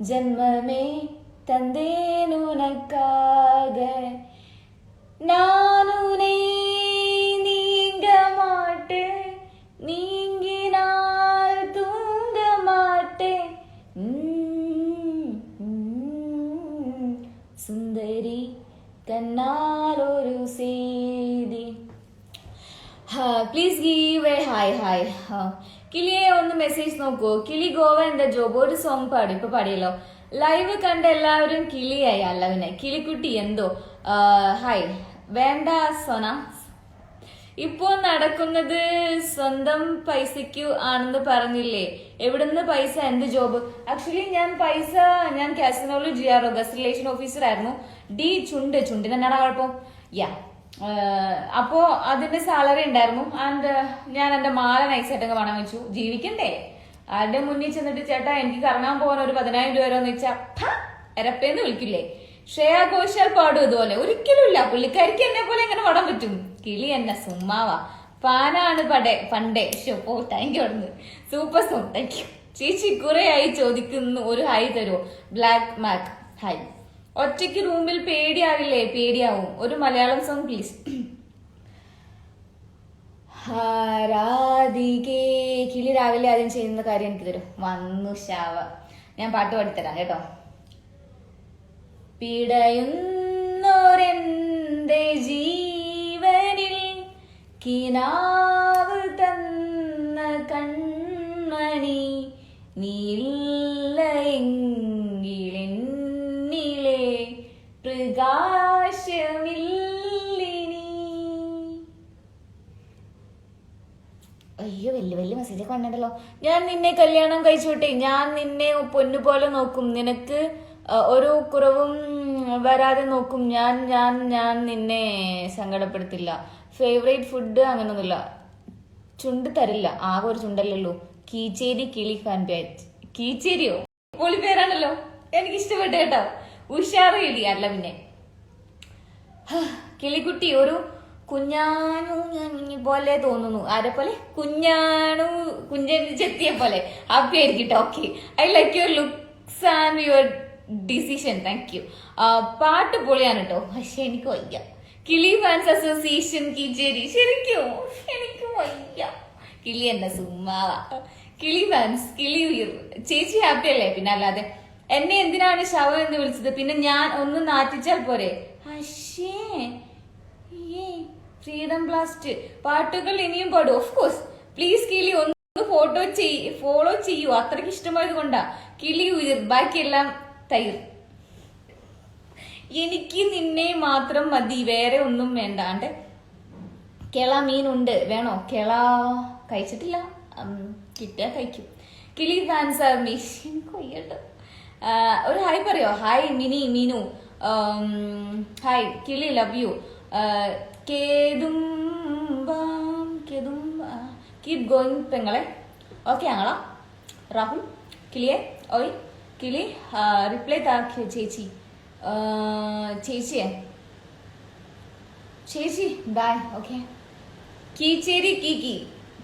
ജന്മമേ തന്തേനുനക്കാക നാനുനേ നീങ്ക മാട്ടേ, നീങ്ങിനാൽ തൂങ്ക മാട്ടേ, സുന്ദരി കണ്ണാൽ ഒരു സേതി. Please give a hi. കിളിയെ ഒന്ന് മെസ്സേജ് നോക്കൂ. കിളി ഗോവ എന്താ ജോബ്? ഒരു സോങ് പാടി, ഇപ്പൊ പാടിയല്ലോ. ലൈവ് കണ്ട എല്ലാവരും കിളിയായി. അല്ലവിനെ കിളിക്കുട്ടി എന്തോ ഹായ്. വേണ്ട സോന. ഇപ്പോ നടക്കുന്നത് സ്വന്തം പൈസയ്ക്കു ആണെന്ന് പറഞ്ഞില്ലേ? എവിടുന്ന് പൈസ? എന്ത് ജോബ്? ആക്ച്വലി ഞാൻ കാസിനോയിൽ GRO ഗസ്റ്റ് റിലേഷൻ ഓഫീസർ ആയിരുന്നു. ചുണ്ടിന് എന്നാണ് കുഴപ്പം? അപ്പോ അതിന്റെ സാലറി ഉണ്ടായിരുന്നു. ആൻഡ് ഞാൻ എന്റെ മാല നൈസായിട്ടങ്ങ് പണം വെച്ചു. ജീവിക്കണ്ടേ? ആരുടെ മുന്നിൽ ചെന്നിട്ട് ചേട്ടാ എനിക്ക് കറങ്ങാൻ പോകാൻ ഒരു 10,000 രൂപ വരെ എന്ന് വെച്ചാ എരപ്പേന്ന് വിളിക്കില്ലേ? ശ്രേയ ഘോഷാൽ പാടും ഇതുപോലെ? ഒരിക്കലും ഇല്ല. പുള്ളിക്കാരിക്ക് എന്നെ പോലെ എങ്ങനെ പാടാൻ പറ്റും? കിളി എന്നെ സുമ്മാവാ. ഫാനാണ് പണ്ടേ. ഓ thank you. Super song, thank you ചേച്ചി. കുറെ ആയി ചോദിക്കുന്നു, ഒരു ഹായ് തരുമോ? Black mac hi. ഒറ്റയ്ക്ക് റൂമിൽ പേടിയാവില്ലേ? പേടിയാവും. ഒരു മലയാളം സോങ് പ്ലീസ്. രാധികേ. കിളി രാവിലെ ആദ്യം ചെയ്യുന്ന കാര്യം എനിക്ക് തരും. വന്നു ശാവ. ഞാൻ പാട്ട് പാടിത്തരാം കേട്ടോ. പിടയുന്നോരെന്റെ ജീവനിൽ കിനാവ് തന്ന കൺമണി, നീലെങ്കിലെന്നിലെ പ്രകാശമില്ലിനി. അയ്യോ, വലിയ മെസ്സേജൊക്കെ വന്നിട്ടല്ലോ. ഞാൻ നിന്നെ കല്യാണം കഴിച്ചോട്ടെ. ഞാൻ നിന്നെ പൊന്നുപോലെ നോക്കും. നിനക്ക് ഒരു കുറവും വരാതെ നോക്കും. ഞാൻ നിന്നെ സങ്കടപ്പെടുത്തില്ല. ഫേവറേറ്റ് ഫുഡ് അങ്ങനൊന്നുമില്ല. ചുണ്ട് തരില്ല. ആകെ ഒരു ചുണ്ടല്ലല്ലോ. കീച്ചേരി കിളി ഫാൻ പേജ്. കീച്ചേരിയോ? പൊളി പേരാണല്ലോ, എനിക്ക് ഇഷ്ടപ്പെട്ടു കേട്ടോ. ഉഷാറ് കിളി. അല്ല പിന്നെ കിളിക്കുട്ടി ഒരു കുഞ്ഞാണു പോലെ തോന്നുന്നു. ആരെ പോലെ? കുഞ്ഞൻ ചെത്തിയെ പോലെ. ഹാപ്പി ആയിരിക്കട്ടെ. Okay, I like your looks and your decision. Thank you. പാട്ട് പൊളിയാണ് കേട്ടോ. പക്ഷെ എനിക്ക് വയ്യ. കിളി ഫാൻസ് അസോസിയേഷൻ കീച്ചേരി. ശരിക്കും എനിക്ക് വയ്യ. കിളി എന്നെ സുമ്മാവാ. കിളി ഫാൻസ്, കിളി ചേച്ചി ഹാപ്പി അല്ലേ? പിന്നെ അല്ലാതെ എന്നെ എന്തിനാണ് ശവം എന്ന് വിളിച്ചത്? പിന്നെ ഞാൻ ഒന്ന് നാറ്റിച്ചാൽ പോരെ? ഫ്രീഡം ബ്ലാസ്റ്റ് പാട്ടുകൾ ഇനിയും പാടും. Of course. പ്ലീസ് കിളി ഒന്ന് ഫോളോ ചെയ്യൂ. അത്രയ്ക്ക് ഇഷ്ടമായത് കൊണ്ടാ. കിളി ഉയർ, ബാക്കിയെല്ലാം തൈർ. എനിക്ക് നിന്നെ മാത്രം മതി, വേറെ ഒന്നും വേണ്ടാണ്ട്. കേള മീനുണ്ട്, വേണോ? കേള കഴിച്ചിട്ടില്ല, കിട്ടിയാ കഴിക്കും. കിളി ഫാൻസ് ആർ മിഷൻ കൊയ്യട്ടോ. ഒരു ഹായ് പറയോ? ഹായ് മീനു. ഹായ് കിളി, ലവ് യു. കീപ് ഗോയിങ് പെങ്ങളെ. ഓക്കെ ആങ്ങളാ. രാഹുൽ കിളിയെ ഓയ് കിളി റിപ്ലൈ താക്കിയോ ചേച്ചി ബൈ. ഓക്കെ. കീച്ചേരി കീക്കി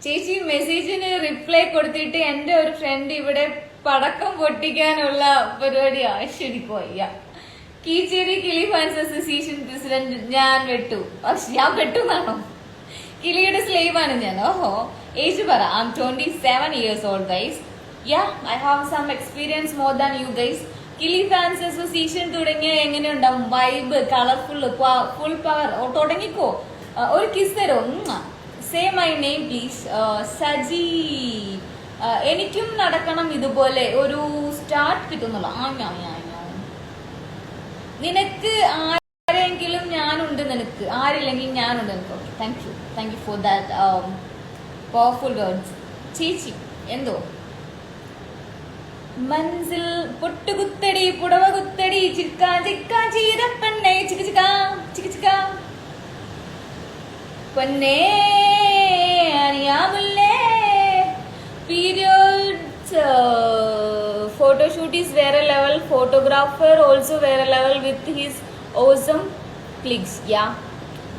ചേച്ചി മെസ്സേജിന് റിപ്ലൈ കൊടുത്തിട്ട് എൻ്റെ ഒരു ഫ്രണ്ട് ഇവിടെ പടക്കം പൊട്ടിക്കാനുള്ള പരിപാടിയാ ശരിക്കും വയ്യ. കീച്ചേരി കിളി ഫാൻസ് അസോസിയേഷൻ പ്രസിഡന്റ് ഞാൻ വെട്ടു. പക്ഷെ ഞാൻ വെട്ടുന്നാണോ? കിളിയുടെ സ്ലേവ് ആണ് ഞാൻ. ഓഹോ, ഏജ് പറ. I M 27 years old guys. Yeah, I have some experience more than you guys. കിളി ഫാൻസ് അസോസിയേഷൻ തുടങ്ങിയ എങ്ങനെയുണ്ടാവും? Vibe, colourful, full power. തുടങ്ങിക്കോ. ഒരു കിസ് തരോ? Say my name please. Saji. എനിക്കും നടക്കണം ഇതുപോലെ ഒരു സ്റ്റാർട്ട് കിട്ടുന്നുള്ള. നിനക്ക് ആരെങ്കിലും ഞാനുണ്ട്, നിനക്ക് ആരില്ലെങ്കിൽ ഞാനുണ്ട് നിനക്ക്. Okay, thank you for that powerful words. ചേച്ചി എന്തോ മൻസിൽ പൊട്ടുകുത്തടി പുടവ കുത്തടി ചിക്ക ചിക്ക ചീരപ്പെണ്ണേ ചിക്ക ചിക്ക ചിക്ക ചിക്ക പൊന്നേ അറിയാമുല്ലേ. പീരിയഡ്സ് photoshoot is വേറെ level, photographer also വേറെ level with his awesome clicks. Yeah,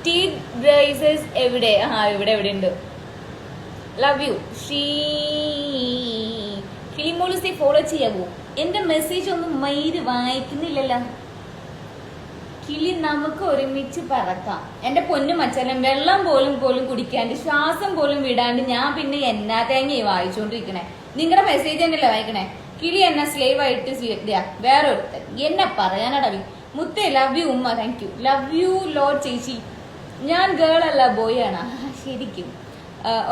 teeth braces എവിടെ? ഇവിടെ ഉണ്ട്. Love you. കിളിമോളിസെ ഫോളോ ചെയ്യാവോ? എന്റെ മെസ്സേജ് ഒന്നും മയിര് വായിക്കുന്നില്ലല്ലോ. കിളി നമുക്ക് ഒരുമിച്ച് പറക്കാം. എന്റെ പൊന്നു മച്ചാലും വെള്ളം പോലും കുടിക്കാണ്ട് ശ്വാസം പോലും വിടാണ്ട് ഞാൻ പിന്നെ എന്നാ തേങ്ങ വായിച്ചോണ്ടിരിക്കണേ? നിങ്ങളുടെ മെസ്സേജ് തന്നെയല്ലേ വായിക്കണേ? കിളി എന്നെ സ്ലേവ് ആയിട്ട് വേറെ ഒരുത്തൻ എന്നെ പറയാനടവി. മുത്തേ ലവ് യു ഉമ്മ. Thank you. Love you Lord ചേച്ചി. ഞാൻ ഗേൾ അല്ല ബോയ് ആണ്. ശരിക്കും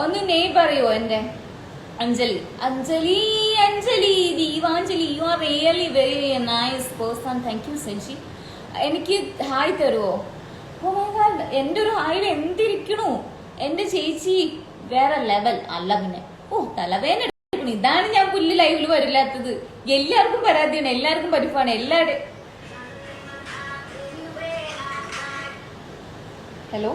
ഒന്ന് നെയ് പറയോ എന്റെ? അഞ്ജലി ദീവാഞ്ജലി. You are really very nice person. Thank you Saji. എനിക്ക് ഹായ് തരുവോ? ഓ മൈ ഗോഡ്, എന്റെ ഒരു ഹായിൽ എന്തിരിക്കണു? എന്റെ ചേച്ചി വേറെ ലെവൽ അല്ല. പിന്നെ തലവേന. ഇതാണ് ഞാൻ പുല്ല് ലൈവില് വരില്ലാത്തത്. എല്ലാവർക്കും പരാതിയാണ്, എല്ലാവർക്കും പരിപ്പാണ്. എല്ലാവരുടെ ഹലോ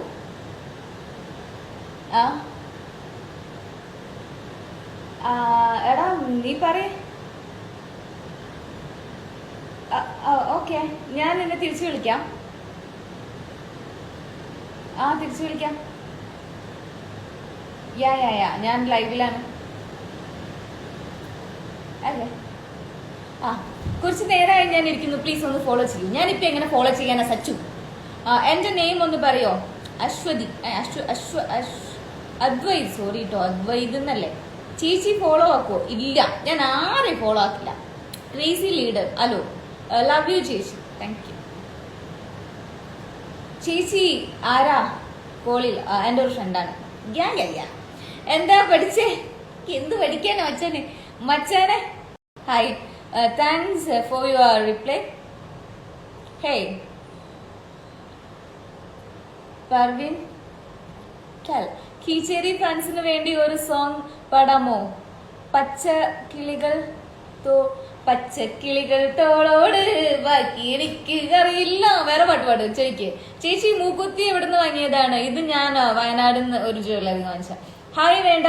എടാ നീ പറയേ. ഓക്കെ, ഞാൻ നിന്നെ തിരിച്ചു വിളിക്കാം. തിരിച്ചു വിളിക്കാം. യാ ഞാൻ ലൈവിലാണ്. അല്ലേ? കുറച്ച് നേരമായി ഞാൻ ഇരിക്കുന്നു. പ്ലീസ് ഒന്ന് ഫോളോ ചെയ്യൂ. ഞാനിപ്പോ എങ്ങനെ ഫോളോ ചെയ്യാനാ സച്ചു? എന്റെ നെയിം ഒന്ന് പറയോ? അശ്വതി. അദ്വൈത്. സോറി കേട്ടോ, അദ്വൈത് എന്നല്ലേ. ചേച്ചി ഫോളോ ആക്കുവോ? ഇല്ല, ഞാൻ ആരെയും ഫോളോ ആക്കില്ല. Crazy leader. Hello, love you ചേച്ചി. Thank you. ചേച്ചി ആരാ? കോളിൽ എൻ്റെ ഒരു ഫ്രണ്ടാണ്. എന്താ പഠിച്ചേ? എന്ത് പഠിക്കാനോ മച്ചാനെ? Hi, thanks for your reply. Hey Parveen, കീച്ചേരി ഫാൻസിന് വേണ്ടി ഒരു സോങ് പാടാമോ? പച്ചക്കിളികൾ തോളോട് ബാക്കി എനിക്ക് അറിയില്ല. വേറെ പാട്ട് ചോദിക്കേ. ചേച്ചി മൂക്കുത്തി എവിടുന്ന് വാങ്ങിയതാണ്? ഇത് ഞാൻ വയനാട് ഒരു ജ്വല്ലറി വാങ്ങിച്ച. ഹായ് വേണ്ട.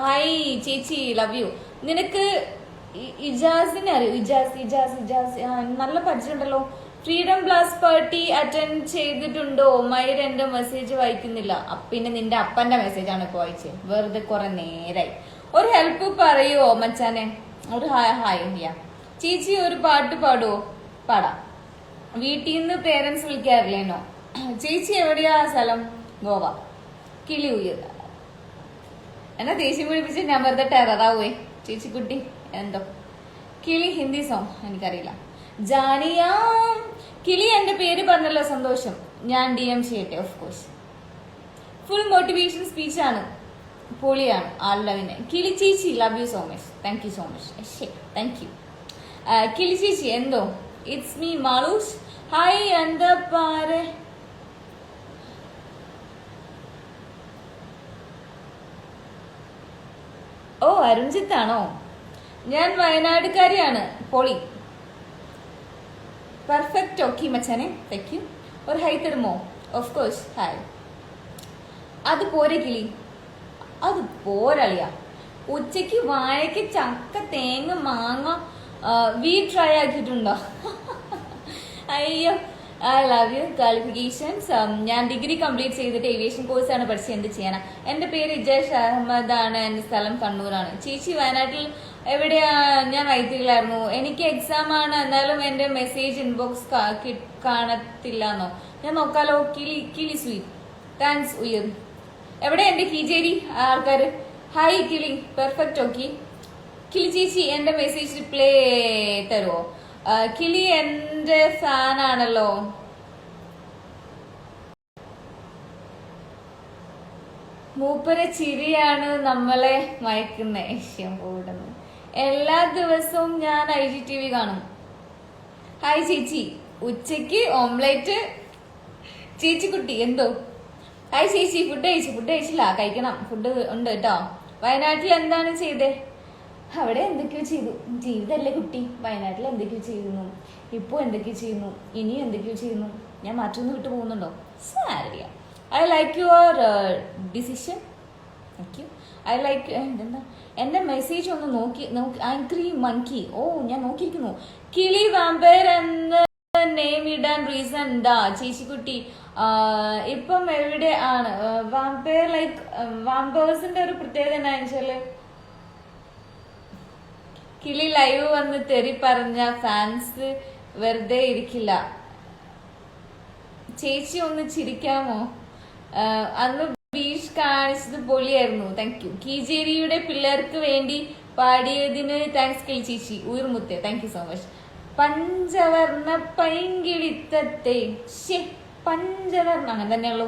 ഹായ് ചേച്ചി, ലവ് യു. നിനക്ക് ഇജാസിനെ അറിയോ? ഇജാസ് നല്ല പരിചയമുണ്ടല്ലോ. ഫ്രീഡം ബ്ലാസ്റ്റ് പാർട്ടി അറ്റൻഡ് ചെയ്തിട്ടുണ്ടോ? മൈർ എന്റെ മെസ്സേജ് വായിക്കുന്നില്ല. പിന്നെ നിന്റെ അപ്പന്റെ മെസ്സേജാണ് ഇപ്പൊ വായിച്ചത്. വെറുതെ കുറെ നേരായി. ഒരു ഹെൽപ്പ് പറയുവോ മച്ചാനെ? ഒരു ഹായ്. ചേച്ചി ഒരു പാട്ട് പാടുവോ? പാടാം. വീട്ടിൽ നിന്ന് പേരൻസ് വിളിക്കാറില്ലേനോ? ചേച്ചി എവിടെയാ സ്ഥലം? ഗോവ. കിളി ഉയർ. എന്നാ ദേഷ്യം പിടിപ്പിച്ച് ഞാൻ വെറുതെ ടെററാവേ ചേച്ചിക്കുട്ടി. എന്തോ കിളി ഹിന്ദി സോങ് എനിക്കറിയില്ല. ജാനിയാം. കിളി എന്റെ പേര് പറഞ്ഞല്ലോ, സന്തോഷം. ഞാൻ DM ചെയ്യട്ടെ? Of course. ഫുൾ മോട്ടിവേഷൻ സ്പീച്ചാണ്, പൊളിയാണ്. ആളുടെ കിളി ചേച്ചി, love you so much. Thank you so much. Thank U. Kili ചേച്ചി എന്തോ? It's me Malu's. ഹായ്, എന്താ പാരെ? ഓ അരുൺജിത്താണോ? ഞാൻ വയനാടുകാരിയാണ്. പൊളി. പെർഫെക്റ്റ്. ഓക്കെ മച്ചാനെ, താങ്ക് യു. ഒരു ഹൈ തരുമോ? Of course. ഹായ്. അത് പോരെ കിളി? അത് പോരളിയ. ഉച്ചക്ക് വാഴയ്ക്ക് ചക്ക തേങ്ങ മാങ്ങ ട്രൈ ആക്കിയിട്ടുണ്ടോ? അയ്യോ, ഐ ലവ് യു. ക്വാളിഫിക്കേഷൻസ് ഞാൻ ഡിഗ്രി കംപ്ലീറ്റ് ചെയ്തിട്ട് ഏവിയേഷൻ കോഴ്സാണ് പഠിച്ചത്. എന്ത് ചെയ്യാനാ? എൻ്റെ പേര് ഇജേഷ് അഹമ്മദ് ആണ്. എൻ്റെ സ്ഥലം കണ്ണൂരാണ്. ചേച്ചി വയനാട്ടിൽ എവിടെയാ? ഞാൻ വൈത്തിരിയിലായിരുന്നു. എനിക്ക് എക്സാം ആണ്, എന്നാലും എന്റെ മെസ്സേജ് ഇൻബോക്സ് കാണത്തില്ലെന്നോ? ഞാൻ നോക്കാലോ. കിളി സ്വീറ്റ്, താങ്ക്സ് ഉയർ. എവിടെ എന്റെ കീജേരി ആൾക്കാര്? ഹായ് കിളി, പെർഫെക്റ്റ്. ഓക്കെ കിളി ചേച്ചി, എന്റെ മെസ്സേജ് റിപ്ലൈ തരുമോ? കിളി എന്റെ ഫാൻ ആണല്ലോ. മൂപ്പരെ ചിരിയാണ് നമ്മളെ മയക്കുന്ന. എല്ലാ ദിവസവും ഞാൻ IGTV കാണും. ഹായ് ചേച്ചി, ഉച്ചക്ക് ഓംലേറ്റ്. ചേച്ചിക്കുട്ടി എന്തോ? ഹായ് ചേച്ചി, ഫുഡ് കഴിച്ചില്ല, കഴിക്കണം. ഫുഡ് ഉണ്ട് കേട്ടോ. വയനാട്ടിൽ എന്താണ് ചെയ്തേ? അവിടെ എന്തൊക്കെയോ ചെയ്തു. ജീവിതമല്ലേ കുട്ടി. വയനാട്ടിൽ എന്തൊക്കെയോ ചെയ്യുന്നു, ഇപ്പൊ എന്തൊക്കെയോ ചെയ്യുന്നു, ഇനിയും എന്തൊക്കെയോ ചെയ്യുന്നു. ഞാൻ മാറ്റൊന്നും വിട്ടു പോകുന്നുണ്ടോ? സാരില്ല. I like your decision. Thank you. I like എന്താ എന്റെ മെസ്സേജ് ഒന്ന് നോക്കി. ആങ്ക്രി മങ്കി. ഓ, ഞാൻ നോക്കിയിരിക്കുന്നു. കിളി വാമ്പയർ എന്ന് നെയിം ഇടാൻ റീസൺ എന്താ ചേച്ചിക്കുട്ടി? ഇപ്പം എവിടെ ആണ് വാമ്പയർ? ലൈക്ക് വാമ്പേഴ്സിന്റെ ഒരു പ്രത്യേകത എന്താണെന്ന് വെച്ചാല്, കിളി ലൈവ് വന്ന് തെറി പറഞ്ഞ ഫാൻസ് വെറുതെ ഇരിക്കില്ല. ചേച്ചി ഒന്ന് ചിരിക്കാമോ? അന്ന് ബീച്ച് കാണിച്ചത് പൊളിയായിരുന്നു. Thank you. കീജേരിയുടെ പിള്ളേർക്ക് വേണ്ടി പാടിയതിന് താങ്ക്സ് കിളി ചേച്ചി. ഉയർമുത്തേ, താങ്ക് യു സോ മച്ച്. പഞ്ചവർണ്ണ പൈങ്കിളിത്തത്തെ. പഞ്ചവർണ്ണ അങ്ങനെ തന്നെയുള്ളൂ.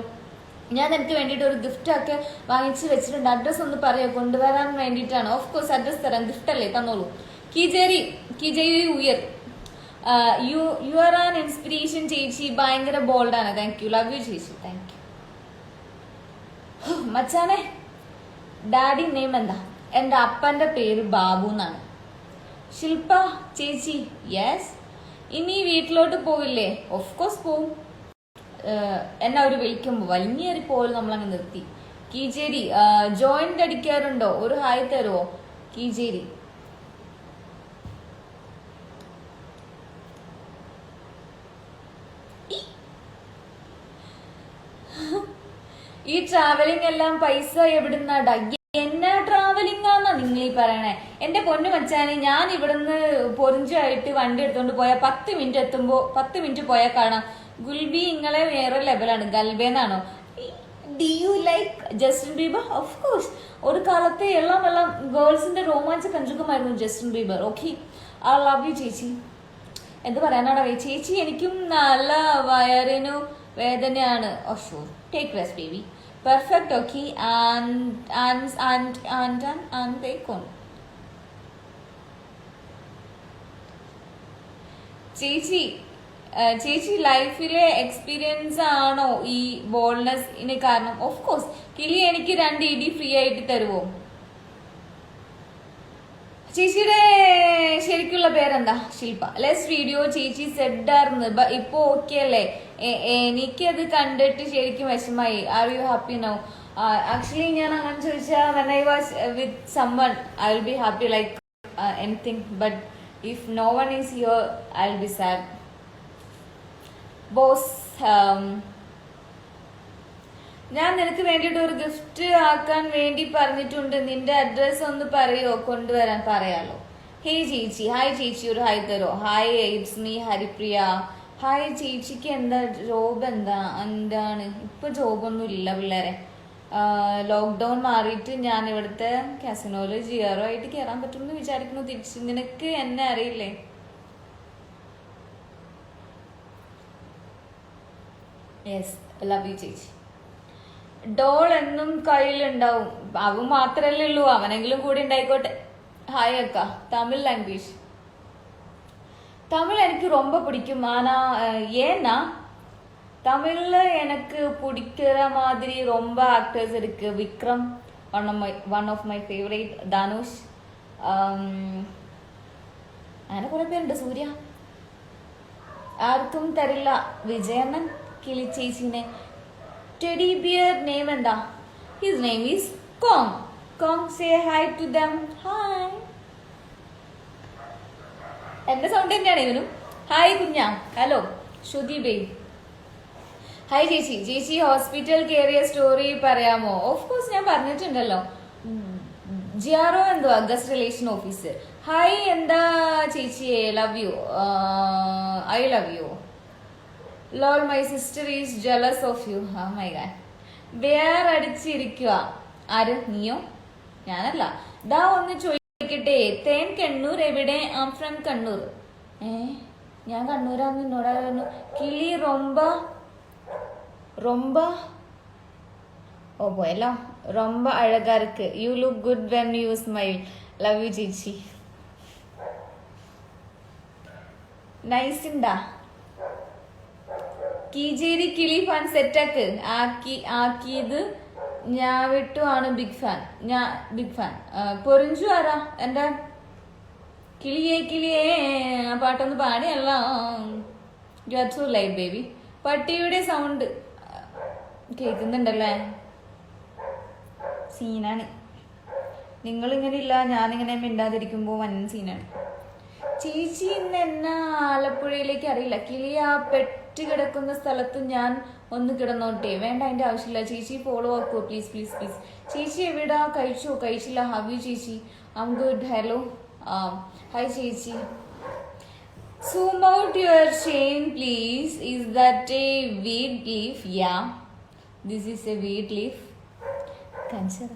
ഞാൻ എനിക്ക് വേണ്ടിയിട്ട് ഒരു ഗിഫ്റ്റ് ഒക്കെ വാങ്ങിച്ച് വെച്ചിട്ടുണ്ട്. അഡ്രസ് ഒന്ന് പറയോ, കൊണ്ടുവരാൻ വേണ്ടിയിട്ടാണ്. ഓഫ് കോഴ്സ് അഡ്രസ് തരാം. ഗിഫ്റ്റ് അല്ലേ, തന്നോളൂ. കീജേരി ഉയർ. യു ആർ ആൻ ഇൻസ്പിറേഷൻ ചേച്ചി. ഭയങ്കര ബോൾഡാണ്. Thank you. ലവ് യു ചേച്ചി. Thank you. മച്ചാനെ, ഡാഡി നെയിം എന്താ? എന്റെ അപ്പന്റെ പേര് ബാബു എന്നാണ്. ശില്പ ചേച്ചി, യെസ്. ഇനി വീട്ടിലോട്ട് പോവില്ലേ? ഓഫ് കോഴ്സ് പോവും. എന്നെ അവര് വിളിക്കുമ്പോ വലിഞ്ഞേറി പോലും നമ്മളങ്ങ് നിർത്തി. കീജേരി, ജോയിന്റ് അടിക്കാറുണ്ടോ? ഒരു ഹായ് തരുമോ കീജേരി? ഈ ട്രാവലിംഗ് എല്ലാം പൈസ എവിടുന്നാടാ? എന്നാ ട്രാവലിംഗ് ആന്നാ നിങ്ങൾ ഈ പറയണേ? എന്റെ പൊന്നു മച്ചാനെ, ഞാൻ ഇവിടുന്ന് പൊറിഞ്ചായിട്ട് വണ്ടി എടുത്തോണ്ട് പോയാൽ 10 മിനിറ്റ് പോയാൽ കാണാം ഗുൽബി ഇങ്ങളെ വേറെ ലെവലാണ്. ഗൽബേന്നാണോ? Do you like Justin Bieber? Of course. ഒരു കാലത്തെ എല്ലാം ഗേൾസിന്റെ രോമാഞ്ച കഞ്ചുകമായിരുന്നു Justin Bieber. Okay, I love you ചേച്ചി. എന്ത് പറയാനാടാ ചേച്ചി? എനിക്കും നല്ല വയറിനു വേദനയാണ്. Oh sure, take rest baby. Perfect. Okay, and take on. ചേച്ചി ലൈഫിലെ എക്സ്പീരിയൻസ് ആണോ ഈ ബോൾഡ്നെസ്സിന് കാരണം? Of course. കിളി, എനിക്ക് 2 ഇടി ഫ്രീ ആയിട്ട് തരുമോ? ചേച്ചിയുടെ ശരിക്കുള്ള പേരെന്താ? ശില്പ. ലെസ് വീഡിയോ ചേച്ചി സെഡാർന്ന്. ഇപ്പൊ ഓക്കെ അല്ലേ? എനിക്കത് കണ്ടിട്ട് ശരിക്കും വിഷമായി. Are you happy now? Actually ഞാൻ അങ്ങനെ ചോദിച്ചാൽ when I was with someone I will be happy like anything. But if no one is here I will be sad. Boss, ഞാൻ നിനക്ക് വേണ്ടിയിട്ട് ഒരു ഗിഫ്റ്റ് ആക്കാൻ വേണ്ടി പറഞ്ഞിട്ടുണ്ട്. നിന്റെ അഡ്രസ് ഒന്ന് പറയോ? കൊണ്ടുവരാൻ പറയാലോ. ഹേയ് ചേച്ചി. ഹായ് ചേച്ചി, ഒരു ഹായ് തരോ? Hi, it's me Haripriya. Hi ചേച്ചിക്ക് എന്താ ജോബ്? എന്താണ് ഇപ്പൊ ജോബൊന്നും ഇല്ല പിള്ളേരെ. ലോക്ക്ഡൗൺ മാറിയിട്ട് ഞാൻ ഇവിടുത്തെ കാസിനോയില് GRO ആയിട്ട് കയറാൻ പറ്റുമെന്ന് വിചാരിക്കുന്നു. തിരിച്ച് നിനക്ക് എന്നെ അറിയില്ലേ? യെസ്, ലവ് യു ചേച്ചി. ഡോൾ എന്നും കയ്യിലുണ്ടാവും. അവൻ മാത്രല്ലേ ഉള്ളൂ, അവനെങ്കിലും കൂടി ഉണ്ടായിക്കോട്ടെ. ഹായ് അക്ക. തമിഴ് ലാംഗ്വേജ്. தமிழ் எனக்கு ரொம்ப பிடிக்கும். ஆனா ஏன்னா தமிழ்ல எனக்கு பிடிக்கிற மாதிரி ரொம்ப ஆக்டர்ஸ் இருக்கு. Vikram, one of my favorite. Dhanush, അങ്ങനെ കുറെ പേരുണ്ട്. സൂര്യ, ആർക്കും തരില്ല. വിജയണ്ണൻ, കിളി ചേച്ചിനെ. ടെഡി ബിയർ നെയിം എന്താ? His name is Kong. Kong, say hi to them. Hi. എന്റെ സൗണ്ട് തന്നെയാണ് ഇവനും. ഹായ് കുഞ്ഞ. ഹലോ ശ്രുതി ബേ. ഹായ് ചേച്ചി. ചേച്ചി ഹോസ്പിറ്റൽ കയറിയ സ്റ്റോറി പറയാമോ? ഓഫ് കോഴ്സ്, ഞാൻ പറഞ്ഞിട്ടുണ്ടല്ലോ. ജിയാറോ എന്തുവാ ഗസ്റ്റ് റിലേഷൻ ഓഫീസർ. ഹായ് എന്താ ചേച്ചിയെ, love you, I love you. Lol my sister is jealous of you. ആ മൈ ഗാഡ്. വേറടിച്ചിരിക്കുക. ആര്, നീയോ? ഞാനല്ല. ദാ ഒന്ന് ചോദിക്കട്ടെ, തേൻ കണ്ണൂർ എവിടെ? Am from Kannur. ഞാൻ കണ്ണൂരാന്ന് എന്നോടാ പറഞ്ഞു. കിളി റൊമ്പ റൊമ്പ ഓ പോയല്ലോ. റൊമ്പ അഴകാ ഇருக்கு. You look good when you smile. Love you ചേച്ചി. നൈസ് ഉണ്ടാ. കീജേരി കിളി ഫാൻ സെറ്റാക്ക് ആക്കിയത് ഞാൻ വിട്ടു ആണ് ബിഗ് ഫാൻ. ഞാൻ ബിഗ് ഫാൻ. പൊറിഞ്ചു ആരാ? എന്റെ കിളിയേ കിളിയേ പാട്ടൊന്ന് പാടിയല്ല. You are so light baby. പട്ടിയുടെ സൗണ്ട് കേൾക്കുന്നുണ്ടല്ലേ? സീനാണ്. നിങ്ങളിങ്ങനെ ഇല്ല, ഞാനിങ്ങനെ മിണ്ടാതിരിക്കുമ്പോൾ വൻ സീനാണ്. ചേച്ചി ഇന്ന് എന്നാ ആലപ്പുഴയിലേക്ക് അറിയില്ല. കിളി ആ പെട്ട് കിടക്കുന്ന സ്ഥലത്ത് ഞാൻ ഒന്ന് കിടന്നോട്ടെ? വേണ്ട, അതിന്റെ ആവശ്യമില്ല ചേച്ചി. ഫോളോ ആക്കുമോ പ്ലീസ് പ്ലീസ് പ്ലീസ്. ചേച്ചി എവിടാ? കഴിച്ചോ? കഴിച്ചില്ല. ഹവ് യു ചേച്ചി? I am good. Hello. Hi ചേച്ചി. Zoom out your chain please. Is that a weed leaf? Yeah, this is a weed leaf. Cancer.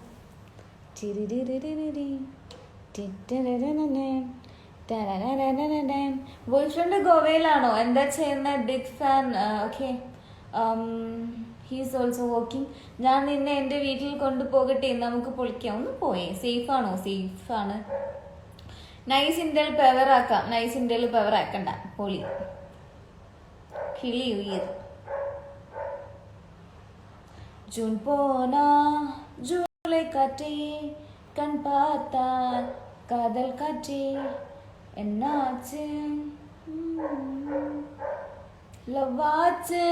Boyfriend ഗോവയിലാണോ? എന്താ ചെയ്യുന്ന? Big fan. Okay. He's also working. ഞാൻ നിന്നെ എൻ്റെ വീട്ടിൽ കൊണ്ടുപോകട്ടെ? നമുക്ക് പൊളിക്കാം. ഒന്ന് പോയേ. സേഫ് ആണോ? സേഫ് ആണ്. നൈസ് ഇന്റൽ പവർ ആക്കാം. നൈസ് ഇന്റൽ പവർ ആക്കണ്ട. പൊളി. കിളി ഉയർ. ജൂൺ പോനാ ജൂലൈ കാറ്റേ കൺ പാത്താൽ കാതൽ കാറ്റേ എന്നാച്ച് ലവാച്ച്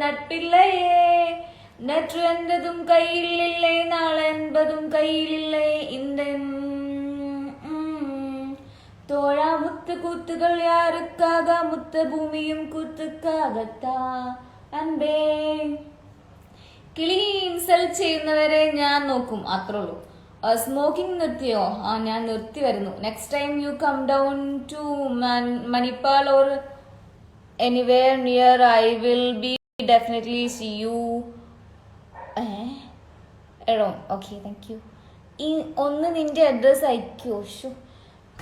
നട്പില്ലയേ നെറ്റ് എന്തതും കയ്യിലില്ലേ നാളെ എൺപതും കയ്യിലില്ലേ இந்த തോഴാ മുത്ത് കൂത്തുകൾ യാരുക്കാക മുത്ത ഭൂമിയും കൂത്തുക്കാകത്താ അൻപേ. കിളി ഇൻസൾട്ട് ചെയ്യുന്നവരെ ഞാൻ നോക്കും, അത്രേ ഉള്ളൂ. സ്മോക്കിംഗ് നിർത്തിയോ? ഞാൻ നിർത്തി വരുന്നു. Next time you come down to Manipal or anywhere near I will be definitely see you around. Okay, thank you. ഈ ഒന്ന് നിന്റെ അഡ്രസ് അയക്കുമോ? ഷോ.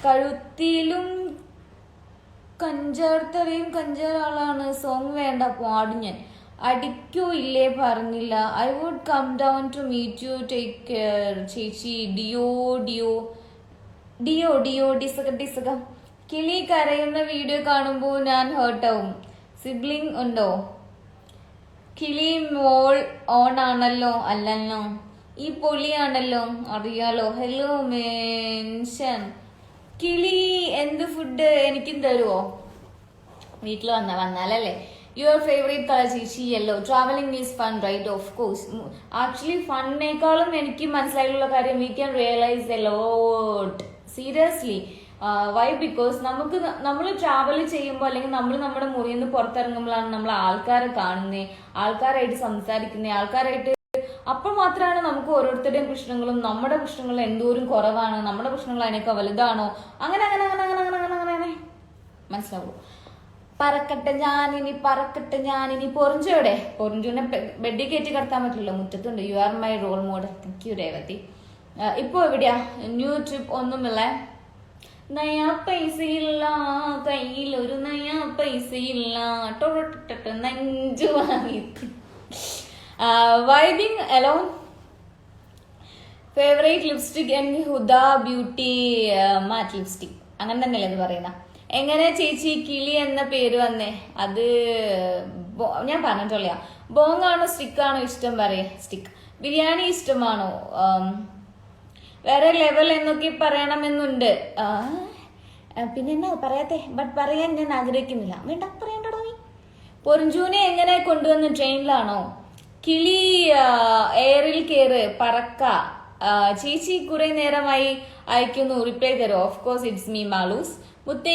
കഴുത്തിലും കഞ്ചാർത്തറയും കഞ്ചാർ ആളാണ്. സോങ് വേണ്ട, പാടും ഞാൻ. അടിക്കോ ഇല്ലേ? പറഞ്ഞില്ല. I would come down to meet you. Take care ചേച്ചി. ഡിയോ ഡിയോ ഡിയോ ഡിയോ ഡിസക ഡിസക. കിളി കരയുന്ന വീഡിയോ കാണുമ്പോൾ ഞാൻ ഹേർട്ടാവും. സിബ്ലിംഗ് ഉണ്ടോ? കിളി മോൾ ഓൺ ആണല്ലോ. അല്ലല്ലോ, ഈ പൊളിയാണല്ലോ, അറിയാലോ. Hello mention. കിളി എന്ത് ഫുഡ് എനിക്കും തരുമോ? വീട്ടിൽ വന്നാലല്ലേ. യുവർ ഫേവറേറ്റ് കളർ ചേച്ചി? Yellow. Travelling is fun right? Of course. Actually ഫണ്ണേക്കാളും എനിക്ക് മനസ്സിലായിട്ടുള്ള കാര്യം, we can realise a lot. Seriously. Why? Because നമ്മൾ ട്രാവൽ ചെയ്യുമ്പോൾ, അല്ലെങ്കിൽ നമ്മൾ നമ്മുടെ മുറിയിൽ നിന്ന് പുറത്തിറങ്ങുമ്പോഴാണ് നമ്മൾ ആൾക്കാരെ കാണുന്നത്, ആൾക്കാരായിട്ട് സംസാരിക്കുന്നത്, ആൾക്കാരായിട്ട്. അപ്പോൾ മാത്രമാണ് നമുക്ക് ഓരോരുത്തരുടെയും പ്രശ്നങ്ങളും നമ്മുടെ പ്രശ്നങ്ങളും എന്തോരം കുറവാണ്, നമ്മുടെ പ്രശ്നങ്ങൾ അതിനൊക്കെ വലുതാണോ, അങ്ങനെ അങ്ങനെ അങ്ങനെ അങ്ങനെ അങ്ങനെ അങ്ങനെ അങ്ങനെ മനസ്സിലാവുള്ളൂ. പറക്കട്ടെ ഞാനിനി, പറക്കട്ടെ ഞാനിനി. പൊറിഞ്ചോടെ? പൊറിഞ്ചുവിനെ ബെഡിൽ കയറ്റി കിടത്താൻ പറ്റില്ല, മുറ്റത്തുണ്ട്. You are my role model. Thank you Revathi. ഇപ്പോൾ എവിടെയാ? ന്യൂ ട്രിപ്പ് ഒന്നുമില്ല. നയാ പൈസയില്ല കയ്യിൽ, ഒരു നയാ പൈസയില്ല. നെഞ്ചു വാങ്ങിയിട്ട്. Vibing alone. Favourite lipstick? എൻ ഹുദ ബ്യൂട്ടി മാറ്റ് ലിപ്സ്റ്റിക്. അങ്ങനെ തന്നെയല്ലേ ഇത് പറയുന്ന? എങ്ങനെ ചേച്ചി കിളി എന്ന പേര് വന്നേ? അത് ഞാൻ പറഞ്ഞിട്ടില്ല. ബോങ്ങാണോ സ്റ്റിക്കാണോ ഇഷ്ടം? പറയേ. സ്റ്റിക്ക്. ബിരിയാണി ഇഷ്ടമാണോ? വേറെ ലെവൽ എന്നൊക്കെ പറയണമെന്നുണ്ട്. പിന്നെ എന്നാ പറയാത്തെ? ബട്ട് പറയാൻ ഞാൻ ആഗ്രഹിക്കുന്നില്ല. വേണ്ട, പറയണ്ടോ നീ. പൊറിഞ്ചൂനെ എങ്ങനെ കൊണ്ടുവന്ന്? ട്രെയിനിലാണോ? കിളി എയറിൽ കയറ്, പറക്ക. ചേച്ചി കുറെ നേരമായി അയക്കുന്നു, റിപ്ലൈ തരോ? Of course, it's me മാലൂസ്. മുത്തേ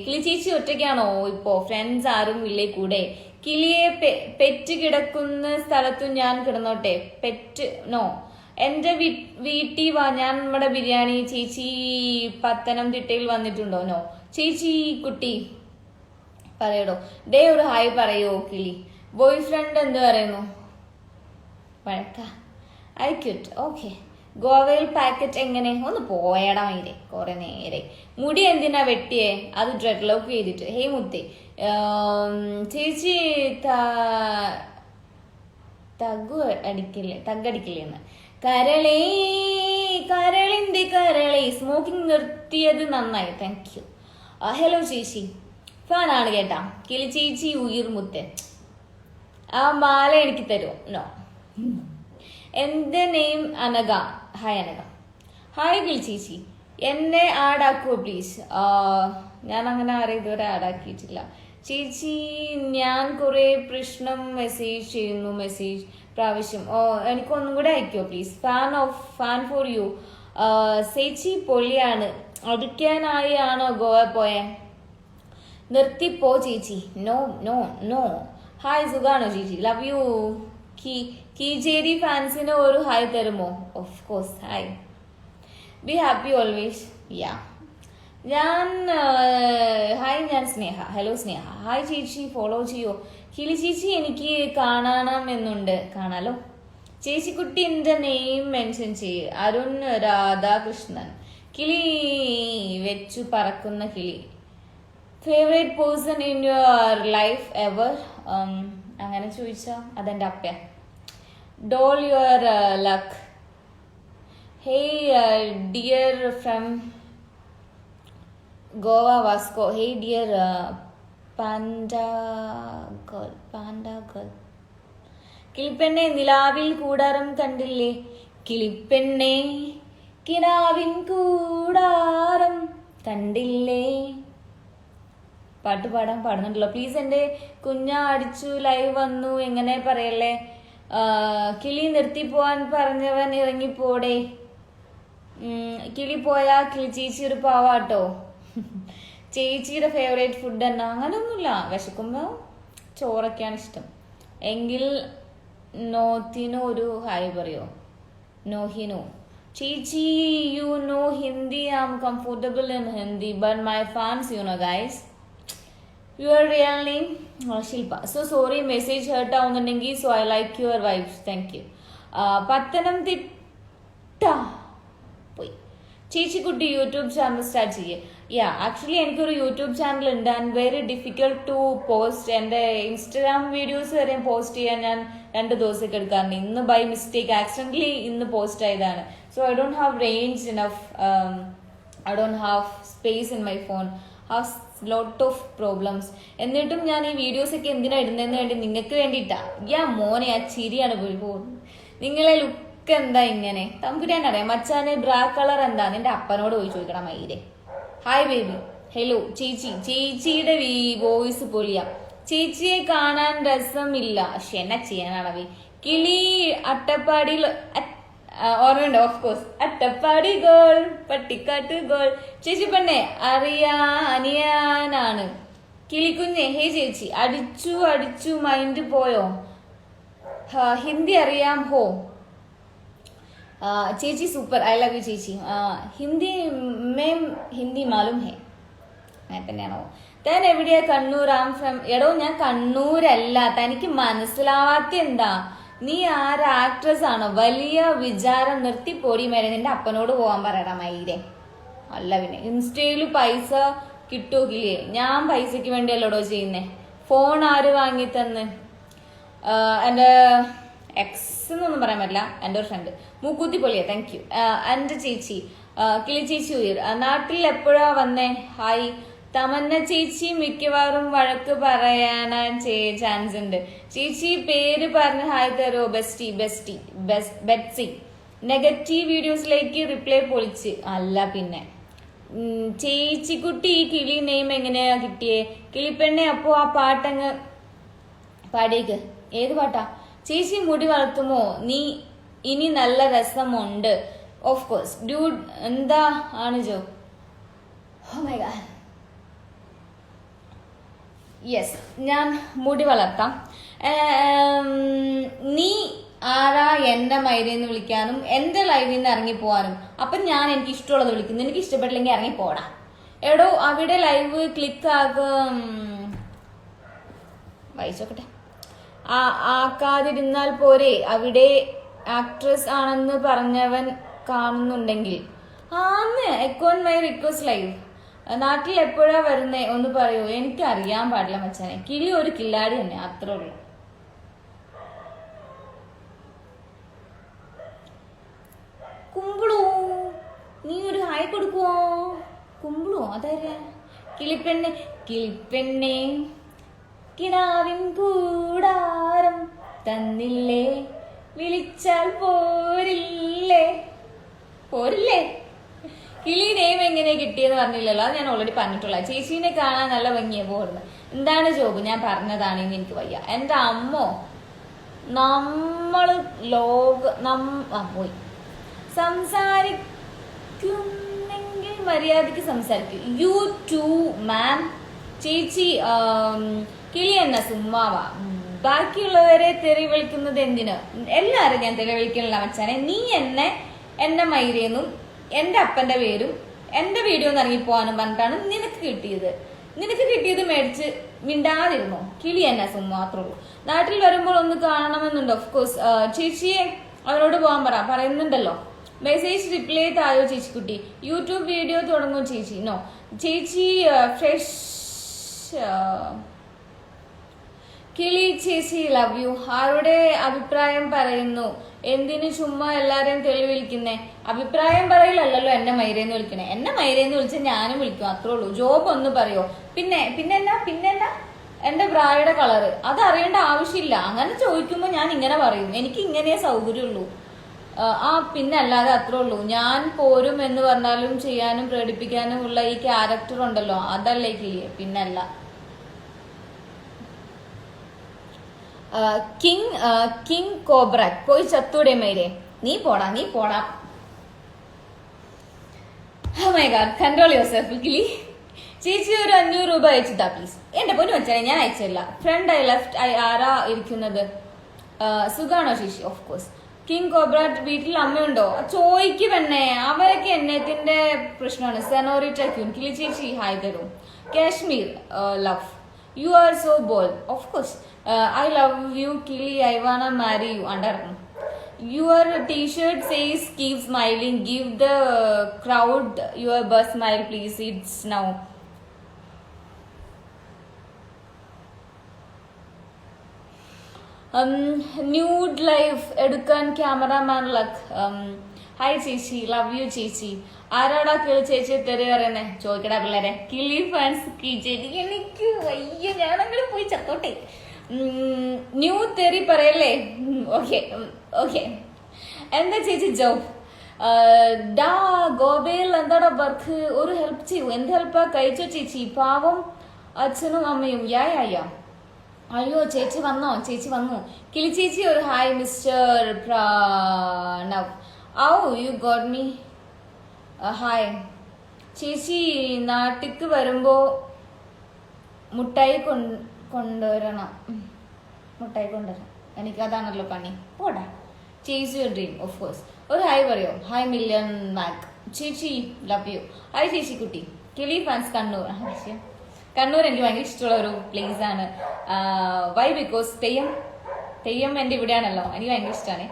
കിളി ചേച്ചി ഒറ്റയ്ക്കാണോ ഇപ്പോ? ഫ്രണ്ട്സ് ആരും ഇല്ലേ കൂടെ? കിളിയെ പെറ്റ് കിടക്കുന്ന സ്ഥലത്തു ഞാൻ കിടന്നോട്ടെ? Pet no. എൻ്റെ വീട്ടിൽ വാ, ഞാൻ നമ്മുടെ ബിരിയാണി. ചേച്ചി പത്തനംതിട്ടയിൽ വന്നിട്ടുണ്ടോ? നോ. ചേച്ചി കുട്ടി പറയടോ, ഡേ ഒരു ഹായ് പറയോ കിളി. ബോയ് ഫ്രണ്ട് എന്ത് പറയുന്നു? വഴക്ക അയക്യൂട്ട്. ഓക്കെ. ഗോവയിൽ പാക്കറ്റ് എങ്ങനെ? ഒന്ന് പോയടാ മയിരെ, കുറെ നേരെ. മുടി എന്തിനാ വെട്ടിയേ? അത് ഡ്രെഡ് ലോക്ക് ചെയ്തിട്ട്. ഹേ മുത്തേ, ചേച്ചി തഗ്ഗടിക്കില്ലേന്ന്. കരളേ കരളിന്റെ കരളേ. സ്മോക്കിംഗ് നിർത്തിയത് നന്നായി, താങ്ക് യു. ഹലോ ചേച്ചി, ഫാനാണ് കേട്ടാ. കിളി ചേച്ചി ഉയിർ മുത്തേ. ആ മാല എനിക്ക് തരുമോ? നോ. എന്റെ name Anagha. Hi Anagha. Hi കിളി ചേച്ചി, എന്നെ ആഡാക്കുവോ പ്ലീസ്? ഞാൻ അങ്ങനെ ആരെയും ഇതുവരെ ആഡാക്കിയിട്ടില്ല ചേച്ചി. ഞാൻ കുറെ പ്രശ്നം മെസ്സേജ് ചെയ്യുന്നു, മെസ്സേജ് പ്രാവശ്യം. എനിക്കൊന്നും കൂടെ അയക്കുമോ പ്ലീസ്? Fan for you. ചേച്ചി പൊളിയാണ്. അടിക്കാനായി ആണോ ഗോവ പോയെ? നിർത്തിപ്പോ ചേച്ചി. No no no. ഹായ്, സുഖാണോ ചേച്ചി? Love you. കീചേരി ഫാൻസിന് ഒരു ഹായ് തരുമോ? Of course. Hi. Be happy always. Yeah. Hi, ഞാൻ സ്നേഹ. ഹലോ സ്നേഹ. ഹായ് ചേച്ചി, ഫോളോ ചെയ്യോ? കിളി ചേച്ചി എനിക്ക് കാണണമെന്നുണ്ട്. കാണാലോ ചേച്ചിക്കുട്ടി. എൻ്റെ നെയിം മെൻഷൻ ചെയ്യ്. അരുൺ രാധാകൃഷ്ണൻ. കിളി വെച്ചു പറക്കുന്ന കിളി. Favourite person in your life ever? അങ്ങനെ ചോദിച്ചാ അതെൻ്റെ അപ്പ. Doll your luck. Hey dear from Goa Vasco. Hey dear panda girl. കിളിപ്പെണ്ണെ നിലാവിൽ കൂടാരം കണ്ടില്ലേ? കിളിപ്പെണ്ണെ കിനാവിൻ കൂടാരം കണ്ടില്ലേ? പാട്ട് പാടുന്നുണ്ടല്ലോ. പ്ലീസ്. എൻ്റെ കുഞ്ഞ അടിച്ചു ലൈവ് വന്നു എങ്ങനെ പറയല്ലേ. കിളി നിർത്തി പോവാൻ പറഞ്ഞവൻ ഇറങ്ങിപ്പോടെ. കിളി പോയാ കിളി ചേച്ചി ഒരു പാവാട്ടോ. ചേച്ചിയുടെ ഫേവറേറ്റ് ഫുഡ് എന്നാ? അങ്ങനെയൊന്നുമില്ല, വിശക്കുമ്പോ ചോറൊക്കെയാണ് ഇഷ്ടം. എങ്കിൽ നോത്തിനു ഒരു ഹായ് പറയോ? നോഹിനു. ചേച്ചി you know Hindi? I am comfortable in Hindi but my fans you know guys. Your real name? Shilpa. So sorry, message hurt ആവുന്നുണ്ടെങ്കിൽ. So I like your vibes, thank you. Pathanamthitta പോയി. ചേച്ചിക്കുട്ടി യൂട്യൂബ് ചാനൽ സ്റ്റാർട്ട് ചെയ്യേ. യാ, ആക്ച്വലി എനിക്കൊരു YouTube channel ഉണ്ട്. And very difficult to post. എൻ്റെ Instagram videos വരെ post ചെയ്യാൻ ഞാൻ 2 ദിവസമൊക്കെ എടുക്കാറുണ്ട്. ഇന്ന് ബൈ മിസ്റ്റേക്ക് ആക്സിഡൻ്റലി ഇന്ന് പോസ്റ്റ് ആയതാണ്. So I don't have range enough. I don't have space in my phone. Have lot of problems. എന്നിട്ടും ഞാൻ ഈ വീഡിയോസ് ഒക്കെ എന്തിനാ ഇടുന്നതെന്ന് വേണ്ടി നിങ്ങൾക്ക് വേണ്ടിയിട്ടാ. മോനെ ആ ചിരിയാണ് പോയി പോകുന്നത്. നിങ്ങളെ ലുക്ക് എന്താ ഇങ്ങനെ? തമ്പുരാൻ അറിയാം. മച്ചാന് ബ്രാ കളർ എന്താ? നിന്റെ അപ്പനോട് പോയി ചോദിക്കണം മയിലെ. Hi baby. ഹലോ ചേച്ചി. ചേച്ചിയുടെ വോയിസ് പൊളിയാ. ചേച്ചിയെ കാണാൻ രസമില്ല. എന്നാ ചെയ്യാനാണവേ. കിളി അട്ടപ്പാടിയിൽ ഓർമ്മയുണ്ട്? Of course. അട്ടപ്പാടി ഗേൾ, പട്ടിക്കാട്ട് ഗേൾ. ചേച്ചി പെണ്ണെ അനിയാനാണ്. കിളിക്കുഞ്ഞെ. ഹേ ചേച്ചി. അടിച്ചു മൈൻഡ് പോയോ? ഹിന്ദി അറിയാം ഹോ? ചേച്ചി സൂപ്പർ. ഐ ലവ് യു ചേച്ചി. ഹിന്ദി മാലൂം ഹേ. അങ്ങനെ തന്നെയാണോ? താൻ എവിടെയാ? കണ്ണൂർ. Am from. എടോ ഞാൻ കണ്ണൂരല്ല. തനിക്ക് മനസ്സിലാവാത്ത എന്താ? നീ ആര്? ആക്ട്രസ് ആണോ? വലിയ വിചാരം നിർത്തി പോടി മേലെ. നിന്റെ അപ്പനോട് പോകാൻ പറയടാ മയിലെ. അല്ല പിന്നെ ഇൻസ്റ്റയില് പൈസ കിട്ടൂക്കില്ലേ? ഞാൻ പൈസക്ക് വേണ്ടിയല്ലോടോ ചെയ്യുന്നേ. ഫോൺ ആര് വാങ്ങി തന്ന്? എൻ്റെ എക്സ് എന്നൊന്നും പറയാൻ പറ്റില്ല, എൻ്റെ ഒരു ഫ്രണ്ട്. മൂക്കുത്തി പൊളിയാ, താങ്ക് യു. എൻ്റെ ചേച്ചി കിളി ചേച്ചി ഉയർ. നാട്ടിൽ എപ്പോഴാ വന്നേ? ഹായ്. തമന്ന ചേച്ചി മിക്കവാറും വഴക്ക് പറയാൻ ചാൻസ് ഉണ്ട്. ചേച്ചി പേര് പറഞ്ഞ് ഹായ് തരോ? ബെറ്റ്സി. നെഗറ്റീവ് വീഡിയോസിലേക്ക് റിപ്ലൈ പൊളിച്ച്. അല്ല പിന്നെ ചേച്ചിക്കുട്ടി. ഈ കിളി നെയിം എങ്ങനെയാ കിട്ടിയേ? കിളിപ്പെണ്ണെ. അപ്പോ ആ പാട്ടങ്ങ് പാടിയേക്ക്. ഏത് പാട്ടാ? ചേച്ചി മുടി വളർത്തുമോ നീ? ഇനി നല്ല രസമുണ്ട്. Of course dude. എന്താ ആണ് ജോ? Oh my god. യെസ്, ഞാൻ മുടി വളർത്താം. നീ ആരാ എന്റെ മൈരേന്ന് വിളിക്കാനും എന്റെ ലൈവിൽ നിന്ന് ഇറങ്ങിപ്പോവാനും. അപ്പം ഞാൻ എനിക്ക് ഇഷ്ടമുള്ളത് വിളിക്കുന്നു, എനിക്ക് ഇഷ്ടപ്പെട്ടില്ലെങ്കിൽ ഇറങ്ങിപ്പോടാ. എടോ അവിടെ ലൈവ് ക്ലിക്ക് വായിച്ചോക്കട്ടെ. ആക്കാതിരുന്നാൽ പോരെ, അവിടെ ആക്ട്രസ് ആണെന്ന് പറഞ്ഞവൻ കാണുന്നുണ്ടെങ്കിൽ. ആന്ന് അക്കൗണ്ട് മൈ റിക്വസ്റ്റ് ലൈവ്. നാട്ടിൽ എപ്പോഴാ വരുന്നേ ഒന്ന് പറയൂ. എനിക്ക് അറിയാൻ പാടില്ല മച്ചാനെ. കിളി ഒരു കില്ലാടി തന്നെ, അത്രേ ഉള്ളൂ. കുമ്പിളൂ, നീ ഒരു ഹായ് കൊടുക്കുവോ? കുമ്പിളോ അതാരാ? കിളിപ്പെണ്ണെ കിളിപ്പെണ്ണെ കിനാവിൻ കൂടാരം തന്നില്ലേ, വിളിച്ചാൽ പോരില്ലേ? പോരില്ലേ? കിളി നെയിം എങ്ങനെ കിട്ടിയെന്ന് പറഞ്ഞില്ലല്ലോ, അത് ഞാൻ ഓൾറെഡി പറഞ്ഞിട്ടുള്ള. ചേച്ചീനെ കാണാൻ നല്ല ഭംഗിയാ പോകുന്നത്. എന്താണ് ജോബ്? ഞാൻ പറഞ്ഞതാണെന്ന് എനിക്ക് വയ്യ. എൻ്റെ അമ്മോ, നമ്മള് പോയി സംസാരിക്കുന്നെങ്കിൽ മര്യാദക്ക് സംസാരിക്കും. യു ടു മാം. ചേച്ചി കിളി എന്ന സുമ്മാവാ. ബാക്കിയുള്ളവരെ തെറി വിളിക്കുന്നത് എന്തിന്? എല്ലാരും ഞാൻ തെറി വിളിക്കണില്ല മച്ചാനെ. നീ എന്നെ മൈരേന്നും എന്റെ അപ്പന്റെ പേരും എന്റെ വീഡിയോ ഒന്ന് ഇറങ്ങിപ്പോവാനും പറഞ്ഞിട്ടാണ് നിനക്ക് കിട്ടിയത് മേടിച്ച് മിണ്ടാതിരുന്നോ? കിളി എന്നെ സുമ്മാ, മാത്രമേ ഉള്ളൂ. നാട്ടിൽ വരുമ്പോൾ ഒന്ന് കാണണമെന്നുണ്ട്. Of course. ചേച്ചിയെ അവരോട് പോകാൻ പറയുന്നുണ്ടല്ലോ. മെസ്സേജ് റിപ്ലൈ തായോ ചേച്ചിക്കുട്ടി. യൂട്യൂബ് വീഡിയോ തുടങ്ങും ചേച്ചി. നോ ചേച്ചി ഫ്രഷ്. കിളി ചേച്ചി ലവ് യു. ആരുടെ അഭിപ്രായം പറയുന്നു? എന്തിനു ചുമ്മാ എല്ലാരെയും തെളിവിളിക്കുന്നേ? അഭിപ്രായം പറയില്ലല്ലോ എന്നെ മൈരേന്ന് വിളിക്കണേ. എന്നെ മൈരേന്ന് വിളിച്ചാൽ ഞാനും വിളിക്കും, അത്രേ ഉള്ളൂ. ജോബ് ഒന്ന് പറയോ? പിന്നെന്നാ എന്റെ ബ്രായുടെ കളറ് അത് അറിയേണ്ട ആവശ്യമില്ല. അങ്ങനെ ചോദിക്കുമ്പോ ഞാൻ ഇങ്ങനെ പറയും, എനിക്ക് ഇങ്ങനെ സൗകര്യമുള്ളൂ. പിന്നെ അല്ലാതെ അത്രേ ഉള്ളൂ. ഞാൻ പോരും എന്ന് പറഞ്ഞാലും ചെയ്യാനും പ്രകടിപ്പിക്കാനും ഉള്ള ഈ ക്യാരക്ടർ ഉണ്ടല്ലോ, അതല്ലേ കിളിയെ, പിന്നല്ല. കിങ് കോബ്ര പോയി ചത്തൂടെ മൈരേ. നീ പോടാ. Oh my God, control yourself കിളി. ചേച്ചി ഒരു 500 രൂപ അയച്ചിട്ടാ പ്ലീസ്. എന്റെ പൊന്നു വെച്ചാൽ ഞാൻ അയച്ചില്ല. ഫ്രണ്ട് ഐ ലെഫ്റ്റ് ആരാ ഇരിക്കുന്നത്? സുഖാണോ ചേച്ചി? Of course. കിങ് കോബ്ര വീട്ടിൽ അമ്മയുണ്ടോ? ചോയ്ക്ക് പെണ്ണേ, അവരൊക്കെ എന്നത്തിന്റെ പ്രശ്നമാണ്. Senorita queen. കിളി ചേച്ചി ഹായ് തരൂ. Kashmir love. U are so bold. Of course. I love you കിളി. I wanna marry you. ഉണ്ടായിരുന്നു. Your t-shirt says keep smiling. Give the crowd your best smile please. It's now. Nude life എടുക്കാൻ cameraman luck. Hi ചേച്ചി, love you ചേച്ചി. ആരാടാ കിളി ചേച്ചി തെറി പറയുന്നേ? ചോദിക്കടാ പിള്ളേരെ. കിളി ഫാൻസ് ചേച്ചി എനിക്ക് വയ്യ, ഞാനങ്ങനെ പോയി ചത്തോട്ടെ. ന്യൂ തെറി പറയല്ലേ? ഓക്കെ. എന്താ ചേച്ചി ജോബ്? ഗോബേൽ എന്താടാ വർക്ക്? ഒരു ഹെൽപ്പ് ചെയ്യൂ. എന്ത് ഹെൽപ്പാ? കഴിച്ചോ ചേച്ചി? പാവം അച്ഛനും അമ്മയും. യാ അയ്യോ ചേച്ചി വന്നോ? കിളി ചേച്ചി ഒരു hi. Mister Pranav. You got me. Hi ചേച്ചി. നാട്ടിക്ക് വരുമ്പോ മുട്ടായി കൊണ്ടുവരണം. എനിക്കതാണല്ലോ പണി. പോടാ. ചേച്ചി യുവർ ഡ്രീം. Of course. ഒരു ഹായ് പറയോ? Hi million Mac. ചേച്ചി ലവ് യു. ഹായ് ചേച്ചി കുട്ടി. കിളി ഫാൻസ് കണ്ണൂർ. കണ്ണൂർ എനിക്ക് ഭയങ്കര ഇഷ്ടമുള്ള ഒരു പ്ലേസ് ആണ്. വൈ? ബിക്കോസ് തെയ്യം എൻ്റെ ഇവിടെയാണല്ലോ, എനിക്ക് ഭയങ്കര ഇഷ്ടമാണ്.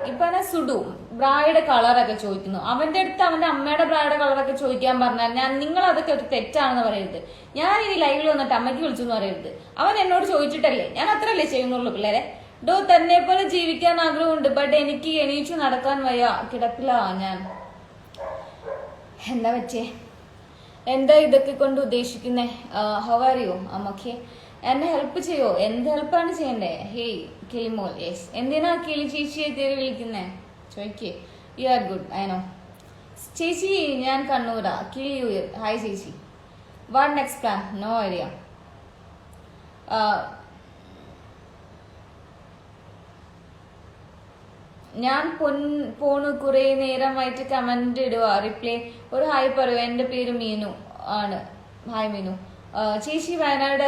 ഇപ്പൊ സുഡു ബ്രായുടെ കളറൊക്കെ ചോദിക്കുന്നു. അവന്റെ അടുത്ത് അവന്റെ അമ്മയുടെ ബ്രായുടെ കളറൊക്കെ ചോദിക്കാൻ പറഞ്ഞാൽ നിങ്ങൾ അതൊക്കെ ഒരു തെറ്റാണെന്ന് പറയരുത്. ഞാൻ ഇനി ലൈവിൽ വന്നിട്ട് അമ്മയ്ക്ക് വിളിച്ചു എന്ന് പറയരുത്. അവൻ എന്നോട് ചോദിച്ചിട്ടല്ലേ, ഞാൻ അത്രല്ലേ ചെയ്യുന്നുള്ളൂ പിള്ളേരെ. തന്നെ പോലെ ജീവിക്കാൻ ആഗ്രഹമുണ്ട്, ബട്ട് എനിക്ക് എണീച്ചു നടക്കാൻ വയ്യ, കിടപ്പിലാ ഞാൻ. എന്താ പറ്റേ? എന്താ ഇതൊക്കെ കൊണ്ട് ഉദ്ദേശിക്കുന്നേ? How are you? ഓക്കെ. എന്നെ ഹെൽപ്പ് ചെയ്യോ? എന്ത് ഹെൽപ്പാണ് ചെയ്യണ്ടേ? ഹേയ് കിളിമോൾ. യെസ്. എന്തിനാ കിളി ചേച്ചിയെ തെറി വിളിക്കുന്നേ? ചോദിക്കേ. You are good, I know. ചേച്ചി ഞാൻ കണ്ണൂരാ. കിളി ഉയർ. ഹായ് ചേച്ചി. What next plan? No idea. ഞാൻ പോണു. കുറെ നേരമായിട്ട് കമന്റ് ഇടുക, റിപ്ലൈ. ഒരു ഹായ് പറയൂ. എൻ്റെ പേര് മീനു ആണ്. ഹായ് മീനു. ചേച്ചി വയനാട്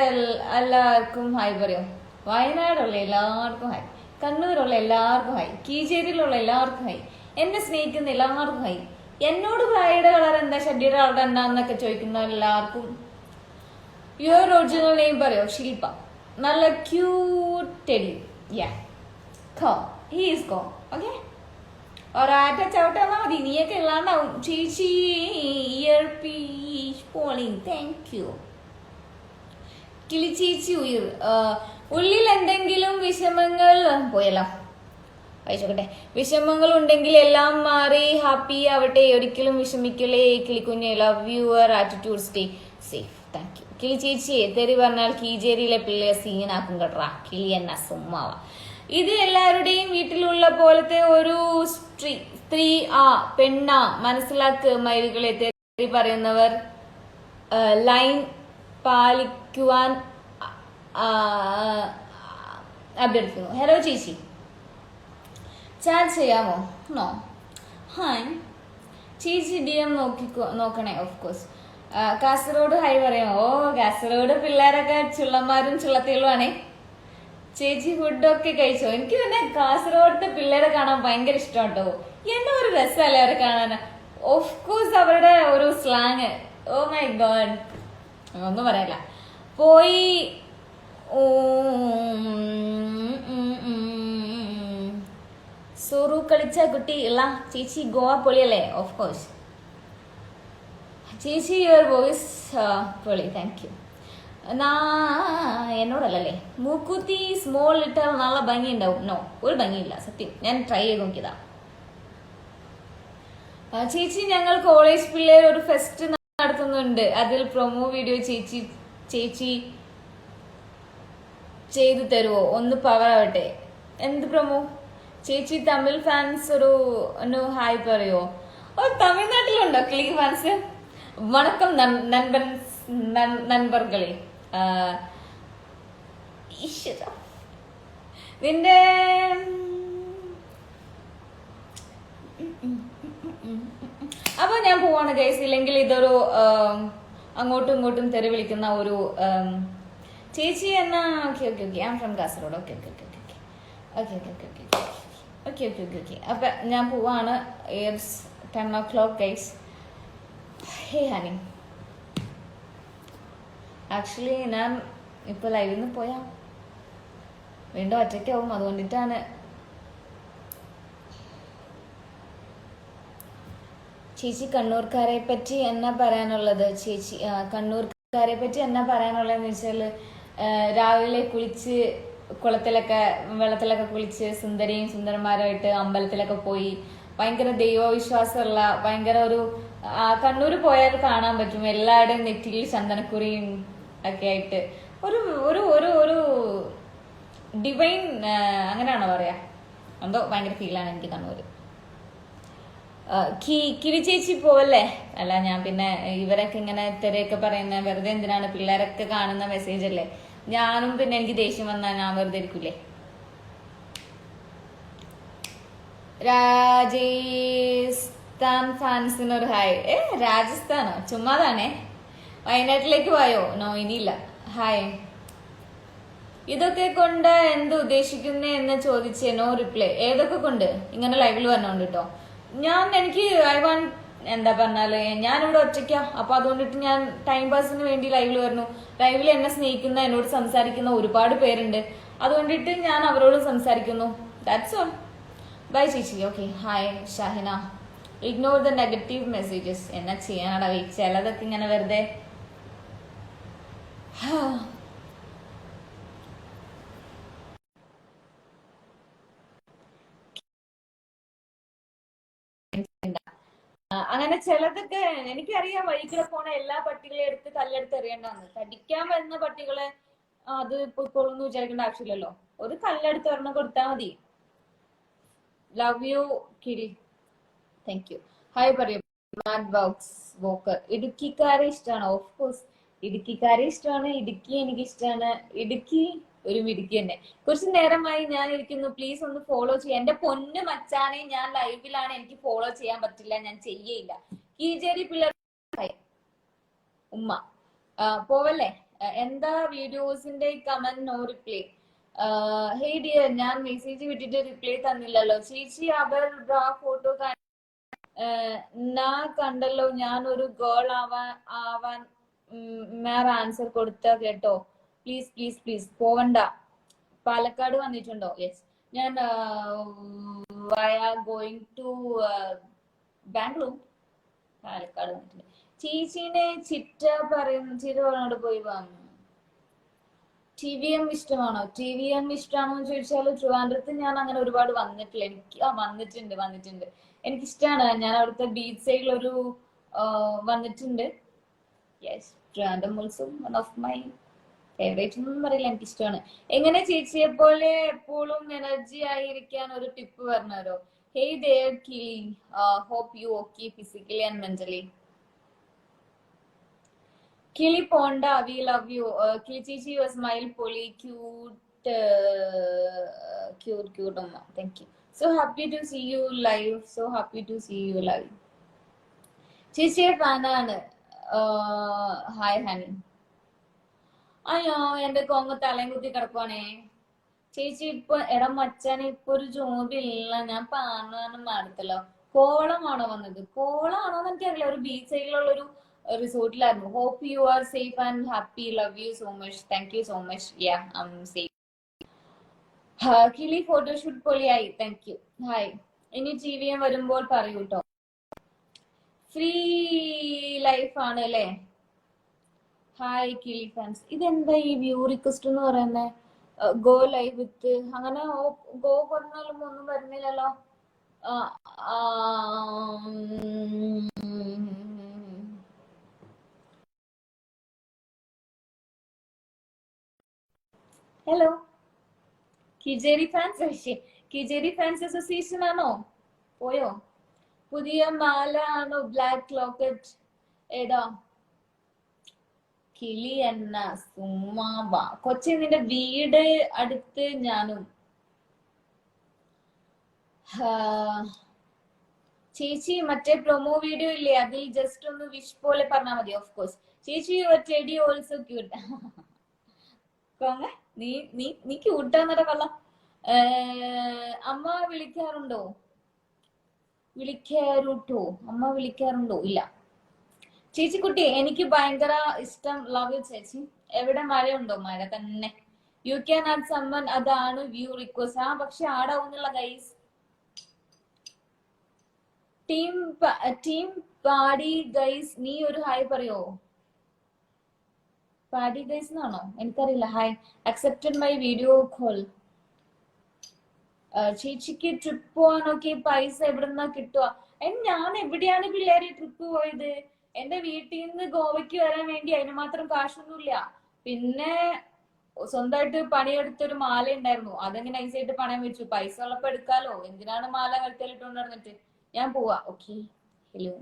എല്ലാവർക്കും ഹായ് പറയൂ. വയനാടല്ലേ എല്ലാവർക്കും ഹായ്. കണ്ണൂരുള്ള എല്ലാവർക്കും ഹായ്, കീച്ചേരിയിലുള്ള എല്ലാവർക്കും ഹായ്, എന്നെ സ്നേഹിക്കുന്ന എല്ലാവർക്കും ഹായ്, എന്നോട് ഭായിയുടെ കളർ എന്താ, ഷഡിയുടെ കളർ എന്താന്നൊക്കെ ചോദിക്കുന്ന എല്ലാവർക്കും. യുവർ ഒറിജിനൽ നെയിം പറയോ? ശില്പ. നല്ല cute teddy. Yeah calm, he is calm. Okay, ഒരാറ്റ ചവിട്ടാ മതി, നീയൊക്കെ ഇല്ലാണ്ടാവും. ചേച്ചി ഇയർ പീസ് പോളിങ്, താങ്ക് യു. കിളിച്ചേച്ചി ഉയർ. ഉള്ളിൽ എന്തെങ്കിലും വിഷമങ്ങൾ പോയല്ലോ, വായിച്ചോക്കട്ടെ. വിഷമങ്ങൾ ഉണ്ടെങ്കിൽ എല്ലാം മാറി ഹാപ്പി ആവട്ടെ, ഒരിക്കലും വിഷമിക്കലേ കിളിക്കുഞ്ഞെ. Love your attitude, stay safe. Thank you. കിളിച്ചേച്ചിയെ തെറി പറഞ്ഞാൽ കീജേരിയിലെ പിള്ളേർ സീനാക്കും കേട്ടാ. കിളി എന്ന സുമ്മാവ. ഇത് എല്ലാവരുടെയും വീട്ടിലുള്ള പോലത്തെ ഒരു സ്ത്രീ പെണ്ണ, മനസ്സിലാക്ക് മയിലുകളെ. തെറി പറയുന്നവർ ലൈൻ പാലിക്കുവാൻ അഭ്യർത്ഥിക്കുന്നു. ഹലോ ചേച്ചി, ചാറ്റ് ചെയ്യാമോ? നോ. ഹായ് ചേച്ചി, DM നോക്കണേ. Of course. കാസർഗോഡ് ഹായ് പറയാമോ? ഓ, കാസർഗോഡ് പിള്ളേരൊക്കെ ചുള്ളന്മാരും ചുള്ളത്തികളുമാണേ. ചേച്ചി ഫുഡൊക്കെ കഴിച്ചോ? എനിക്ക് തന്നെ കാസർഗോഡത്തെ പിള്ളേരെ കാണാൻ ഭയങ്കര ഇഷ്ടം കേട്ടോ. എന്നെ ഒരു രസമല്ലേ അവരെ കാണാൻ. ഓഫ് കോഴ്സ് അവരുടെ ഒരു സ്ലാങ്, ഓ മൈ ഗോഡ്, ഒന്നും പറയല്ല. പോയി സോറു കളിച്ച കുട്ടി ഇല്ല ചേച്ചി. ഗോവ പൊളിയല്ലേ? ഓഫ് കോഴ്സ് ചേച്ചി, യുവർ വോയിസ് പൊളി, താങ്ക് യു. എന്നോടല്ലേ? മൂക്കുത്തി സ്മോൾ ഇട്ടാൽ നല്ല ഭംഗി ഉണ്ടാവും. നോ, ഒരു ഭംഗിയില്ല സത്യം. ഞാൻ ട്രൈ ചെയ്ത് നോക്കിയതാ. ചേച്ചി, ഞങ്ങൾ കോളേജ് പിള്ളേർ ഒരു ഫെസ്റ്റ് നടത്തുന്നുണ്ട്, അതിൽ പ്രൊമോ വീഡിയോ ചേച്ചി ചെയ്തു തരുമോ? ഒന്ന് പവർ ആവട്ടെ. എന്ത് പ്രൊമോ ചേച്ചി? തമിഴ് ഫാൻസ് ഒരു ഹായ് പറയോ? ഓ, തമിഴ്നാട്ടിലുണ്ടോ കിളി ഫാൻസ്? വണക്കം നண்பர்களே. നിന്റെ അപ്പൊ ഞാൻ പോവാണ് ഗൈസ്. ഇല്ലെങ്കിൽ ഇതൊരു അങ്ങോട്ടും ഇങ്ങോട്ടും തെറി വിളിക്കുന്ന ഒരു ചേച്ചി എന്നാ. Okay okay okay, I am from Kasaragod. Okay okay okay okay okay okay okay okay okay okay okay okay. അപ്പൊ ഞാൻ പോവാണ്. 10 o'clock ഗൈസ്. ഹേ ഹണി, ആക്ച്വലി ഞാൻ ഇപ്പൊ ലൈവിൽ നിന്ന് പോയാ വീണ്ടും ഒറ്റയ്ക്കാവും, അതുകൊണ്ടിട്ടാണ്. ചേച്ചി, കണ്ണൂർക്കാരെ പറ്റി എന്നാ പറയാനുള്ളത്? ചേച്ചി, കണ്ണൂർക്കാരെ പറ്റി എന്നാ പറയാനുള്ളതെന്ന് വെച്ചാല്, രാവിലെ കുളിച്ച് കുളത്തിലൊക്കെ വെള്ളത്തിലൊക്കെ കുളിച്ച് സുന്ദരിയും സുന്ദരന്മാരായിട്ട് അമ്പലത്തിലൊക്കെ പോയി ഭയങ്കര ദൈവവിശ്വാസമുള്ള ഭയങ്കര ഒരു കണ്ണൂര് പോയാൽ കാണാൻ പറ്റും. എല്ലാവരുടെയും നെറ്റിയിൽ ചന്ദനക്കുറിയും ഒക്കെ ആയിട്ട് ഒരു ഒരു ഒരു ഒരു ഡിവൈൻ, അങ്ങനെയാണോ പറയാ, എന്തോ ഭയങ്കര ഫീലാണ് എനിക്ക് കണ്ണൂര്. കിളിച്ചേച്ചി പോവല്ലേ? അല്ല, ഞാൻ പിന്നെ ഇവരൊക്കെ ഇങ്ങനെ തെരയൊക്കെ പറയുന്ന വെറുതെ എന്തിനാണ്? പിള്ളേരൊക്കെ കാണുന്ന മെസ്സേജ് അല്ലേ. ഞാനും പിന്നെ എനിക്ക് ദേഷ്യം വന്നാൽ ഞാൻ വെറുതെ ഇരിക്കൂലേ. രാജസ്ഥാൻ ഫാൻസിനൊരു ഹായ്. രാജസ്ഥാനോ? ചുമ്മാതാണേ. വയനാട്ടിലേക്ക് പോയോ? നോ, ഇനിയില്ല. ഹായ്. ഇതൊക്കെ കൊണ്ട് എന്ത് ഉദ്ദേശിക്കുന്നേ എന്ന് ചോദിച്ചേ. No reply. ഏതൊക്കെ കൊണ്ട്? ഇങ്ങനെ ലൈവിൽ വന്നോണ്ട് കേട്ടോ. എനിക്ക് എന്താ പറഞ്ഞാല്, ഞാനിവിടെ ഒറ്റയ്ക്കാ. അപ്പൊ അതുകൊണ്ടിട്ട് ഞാൻ ടൈം പാസിന് വേണ്ടി ലൈവിൽ വരുന്നു. ലൈവിൽ എന്നെ സ്നേഹിക്കുന്ന, എന്നോട് സംസാരിക്കുന്ന ഒരുപാട് പേരുണ്ട്. അതുകൊണ്ടിട്ട് ഞാൻ അവരോട് സംസാരിക്കുന്നു. That's all. ബൈ ചേച്ചി. Okay. Hi Shahina. Ignore the negative messages. എന്നാ ചെയ്യാനാടാ, ചിലതൊക്കെ ഇങ്ങനെ വെറുതെ. അങ്ങനെ ചിലതൊക്കെ എനിക്കറിയാം. വഴികളെ പോണ എല്ലാ പട്ടികളെയും എടുത്ത് കല്ലെടുത്ത് എറിയണ്ടെന്ന്. കടിക്കാൻ വരുന്ന പട്ടികളെ അത് പൊയ്ക്കോളൂന്ന് വിചാരിക്കേണ്ട ആവശ്യമില്ലല്ലോ. ഒരു കല്ലെടുത്ത് ഒരെണ്ണം കൊടുത്താൽ മതി. ലവ് യു കിരി. Thank you. ഹായ് പറയൂ. മാഡ് ബോക്സ് വോക്കർ. ഇടുക്കിക്കാരെ ഇഷ്ടമാണ്? ഓഫ് കോഴ്സ് ഇടുക്കിക്കാരെ ഇഷ്ടമാണ്. ഇടുക്കി എനിക്ക് ഇഷ്ടമാണ്. ഇടുക്കി ഒരു മിടുക്കി തന്നെ. കുറച്ച് നേരമായി ഞാൻ ഇരിക്കുന്നു. പ്ലീസ് ഒന്ന് ഫോളോ ചെയ്യാം. എന്റെ പൊന്ന് മച്ചാനെ, ഞാൻ ലൈവിലാണ്. എനിക്ക് ഫോളോ ചെയ്യാൻ പറ്റില്ല, ഞാൻ ചെയ്യയില്ല. കീജേരി പിള്ളേർ ഉമ്മ പോവല്ലേ? എന്താ വീഡിയോസിന്റെ comment no reply? Hey dear, ഞാൻ മെസ്സേജ് വിട്ടിട്ട് റിപ്ലൈ തന്നില്ലല്ലോ ചേച്ചി. അവരുടെ ആ ഫോട്ടോ ഞാൻ കണ്ടല്ലോ. ഞാൻ ഒരു ഗേൾ ആവാൻ മേർ ആൻസർ കൊടുത്ത കേട്ടോ. പ്ലീസ് പ്ലീസ് പ്ലീസ് പോവണ്ട. പാലക്കാട് വന്നിട്ടുണ്ടോ? യെസ്, ഞാൻ വയ ഗോയിങ് ടു ബാംഗ്ലൂർ. പാലക്കാട് വന്നിട്ടുണ്ട്. ചേച്ചീനെ ചിറ്റ പറഞ്ഞോട് പോയി വാങ്ങും. ടി വി എം ഇഷ്ടമാണോ? ടി വി എം ഇഷ്ടമാണോ എന്ന് ചോദിച്ചാൽ ട്രിവാൻഡ്രത്ത് ഞാൻ അങ്ങനെ ഒരുപാട് വന്നിട്ടില്ല. എനിക്ക് വന്നിട്ടുണ്ട്. എനിക്കിഷ്ടമാണ്. ഞാൻ അവിടുത്തെ ബീച്ച് സൈഡിൽ ഒരു വന്നിട്ടുണ്ട്. Yes, Trivandrum also one of my favourite ഒന്നും പറയില്ല, എനിക്കിഷ്ടമാണ്. എങ്ങനെ ചേച്ചിയെ പോലെ എപ്പോഴും എനർജി ആയിരിക്കാൻ ഒരു ടിപ്പ് പറഞ്ഞുതരോ? Hey there Kili, hope you okay physically and mentally. Kili പോണ്ട, വി ലവ് യു. കിളി ചേച്ചി, യുവർ സ്മൈൽ പൊളി, ക്യൂട്ട് അമ്മ. Thank you. So happy to see you live. ചേച്ചിയെ ഫാനാണ്. Hi honey. അയ്യോ, എന്റെ കോങ്ങ തലയും കുത്തി കിടക്കുവാണേ. ചേച്ചി ഇപ്പൊ എടാ മച്ചാനെ, ഇപ്പൊ ഒരു ജോബില്ല. ഞാൻ പാണാനും മാറത്തല്ലോ. കോളമാണോ വന്നത്? കോളാണോന്ന് എനിക്കറിയില്ല. ഒരു ബീച്ച് സൈഡിലുള്ള ഒരു റിസോർട്ടിലായിരുന്നു. Hope you are safe and happy. Love you so much. Thank you so much. Yeah, I am safe. കിളി ഫോട്ടോഷൂട്ട് പൊളിയായി. Thank you. ഹായ്. ഇനി ടി വി എം വരുമ്പോൾ പറയൂട്ടോ. ഫ്രീ ലൈഫ് ആണ് അല്ലേ? ഹായ് കിളി ഫാൻസ്. ഇതെന്താ ഈ വ്യൂ റിക്വസ്റ്റ് എന്ന് പറയുന്നത്? ഗോ ലൈവ് വിത്ത് അങ്ങനെ ഗോ പറഞ്ഞാലും ഒന്നും വരുന്നില്ലല്ലോ. ഹലോ, കിജേരി ഫാൻസ്. കിജേരി ഫാൻസ് അസോസിയേഷൻ ആണോ? പോയോ? പുതിയ മാല ആണോ? ബ്ലാക്ക് ലോക്കറ്റ് ഏതാ? കിളി എന്ന സുമ്മാവ. കൊച്ചി, നിന്റെ വീട് അടുത്ത് ഞാനും. ചേച്ചി മറ്റേ പ്രൊമോ വീഡിയോ ഇല്ലേ, അതിൽ ജസ്റ്റ് ഒന്ന് വിഷ് പോലെ പറഞ്ഞാൽ മതി. ഓഫ് കോഴ്സ് ചേച്ചി, യുവർ ടെഡി ഓൾസോ ക്യൂട്ട്. നീ നീ നീ ക്യൂട്ടാന്നട കള്ള. അമ്മ വിളിക്കാറുണ്ടോ? അമ്മ വിളിക്കാറുണ്ടോ? ഇല്ല. ചേച്ചി കുട്ടി, എനിക്ക് ഭയങ്കര ഇഷ്ടം. ലവ് യു ചേച്ചി. എവിടെ മഴയുണ്ടോ? മഴ തന്നെ. You can add someone. അതാണ് വ്യൂ റിക്വസ്റ്റ്. ആ പക്ഷെ ആടാവുന്നുള്ള ഗൈസ്. ടീം പാടി ഗൈസ്, നീ ഒരു ഹായ് പറയോ? പാടി ഗൈസ് എന്നാണോ? എനിക്കറിയില്ല. Hi. Accepted my video call. ചേച്ചിക്ക് ട്രിപ്പ് പോവാനൊക്കെ പൈസ എവിടെന്നാ കിട്ടുക? ഞാൻ എവിടെയാണ് പിള്ളേരെ ട്രിപ്പ് പോയത്? എന്റെ വീട്ടിൽ നിന്ന് ഗോവയ്ക്ക് വരാൻ വേണ്ടി അതിന് മാത്രം കാശൊന്നുമില്ല. പിന്നെ സ്വന്തമായിട്ട് പണിയെടുത്തൊരു മാല ഉണ്ടായിരുന്നു, അതെങ്ങനെ നൈസായിട്ട് പണയം വെച്ചു. പൈസ ഉള്ളപ്പോ എടുക്കാലോ, എന്തിനാണ് മാല കഴുത്തലിട്ടോണ്ട് നടന്നിട്ട്. ഞാൻ പോവാ. ഓക്കെ. ഹലോ.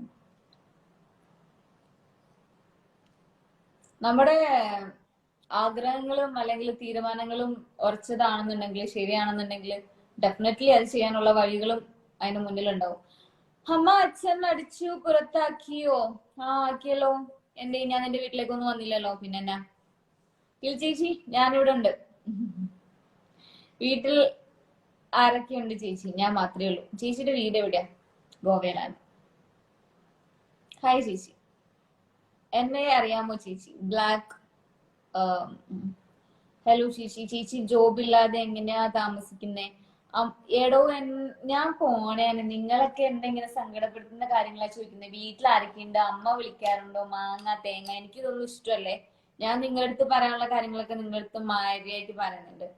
നമ്മുടെ ആഗ്രഹങ്ങളും അല്ലെങ്കിൽ തീരുമാനങ്ങളും ഉറച്ചതാണെന്നുണ്ടെങ്കിൽ, ശരിയാണെന്നുണ്ടെങ്കിൽ ഡെഫിനറ്റ്ലി അത് ചെയ്യാനുള്ള വഴികളും അതിന് മുന്നിലുണ്ടാവും. അമ്മ അച്ഛൻ അടിച്ചു പുറത്താക്കിയോ? ആക്കിയല്ലോ. ഞാൻ എന്റെ വീട്ടിലേക്കൊന്നും വന്നില്ലല്ലോ. പിന്നെ എന്നാ ചേച്ചി, ഞാനിവിടെ ഉണ്ട്. വീട്ടിൽ ആരൊക്കെയുണ്ട് ചേച്ചി? ഞാൻ മാത്രമേ ഉള്ളൂ. ചേച്ചിയുടെ വീട് എവിടെയാ? ഗോവയിലാണ്. ഹായ് ചേച്ചി, എന്നെ അറിയാമോ ചേച്ചി? ബ്ലാക്ക്. ഹലോ ചേച്ചി. ചേച്ചി ജോബ് ഇല്ലാതെ എങ്ങനെയാ താമസിക്കുന്നേ? എടോ, ഞാൻ പോണേന്. നിങ്ങളൊക്കെ എന്നെ ഇങ്ങനെ സങ്കടപ്പെടുത്തുന്ന കാര്യങ്ങളാ ചോദിക്കുന്നത്. വീട്ടിൽ ആരൊക്കെയുണ്ട്? അമ്മ വിളിക്കാറുണ്ടോ? മാങ്ങ തേങ്ങ, എനിക്കിതൊന്നും ഇഷ്ടമല്ലേ. ഞാൻ നിങ്ങളുടെ അടുത്ത് പറയാനുള്ള കാര്യങ്ങളൊക്കെ നിങ്ങളുടെ അടുത്ത് മാര്യായിട്ട് പറയുന്നുണ്ട്.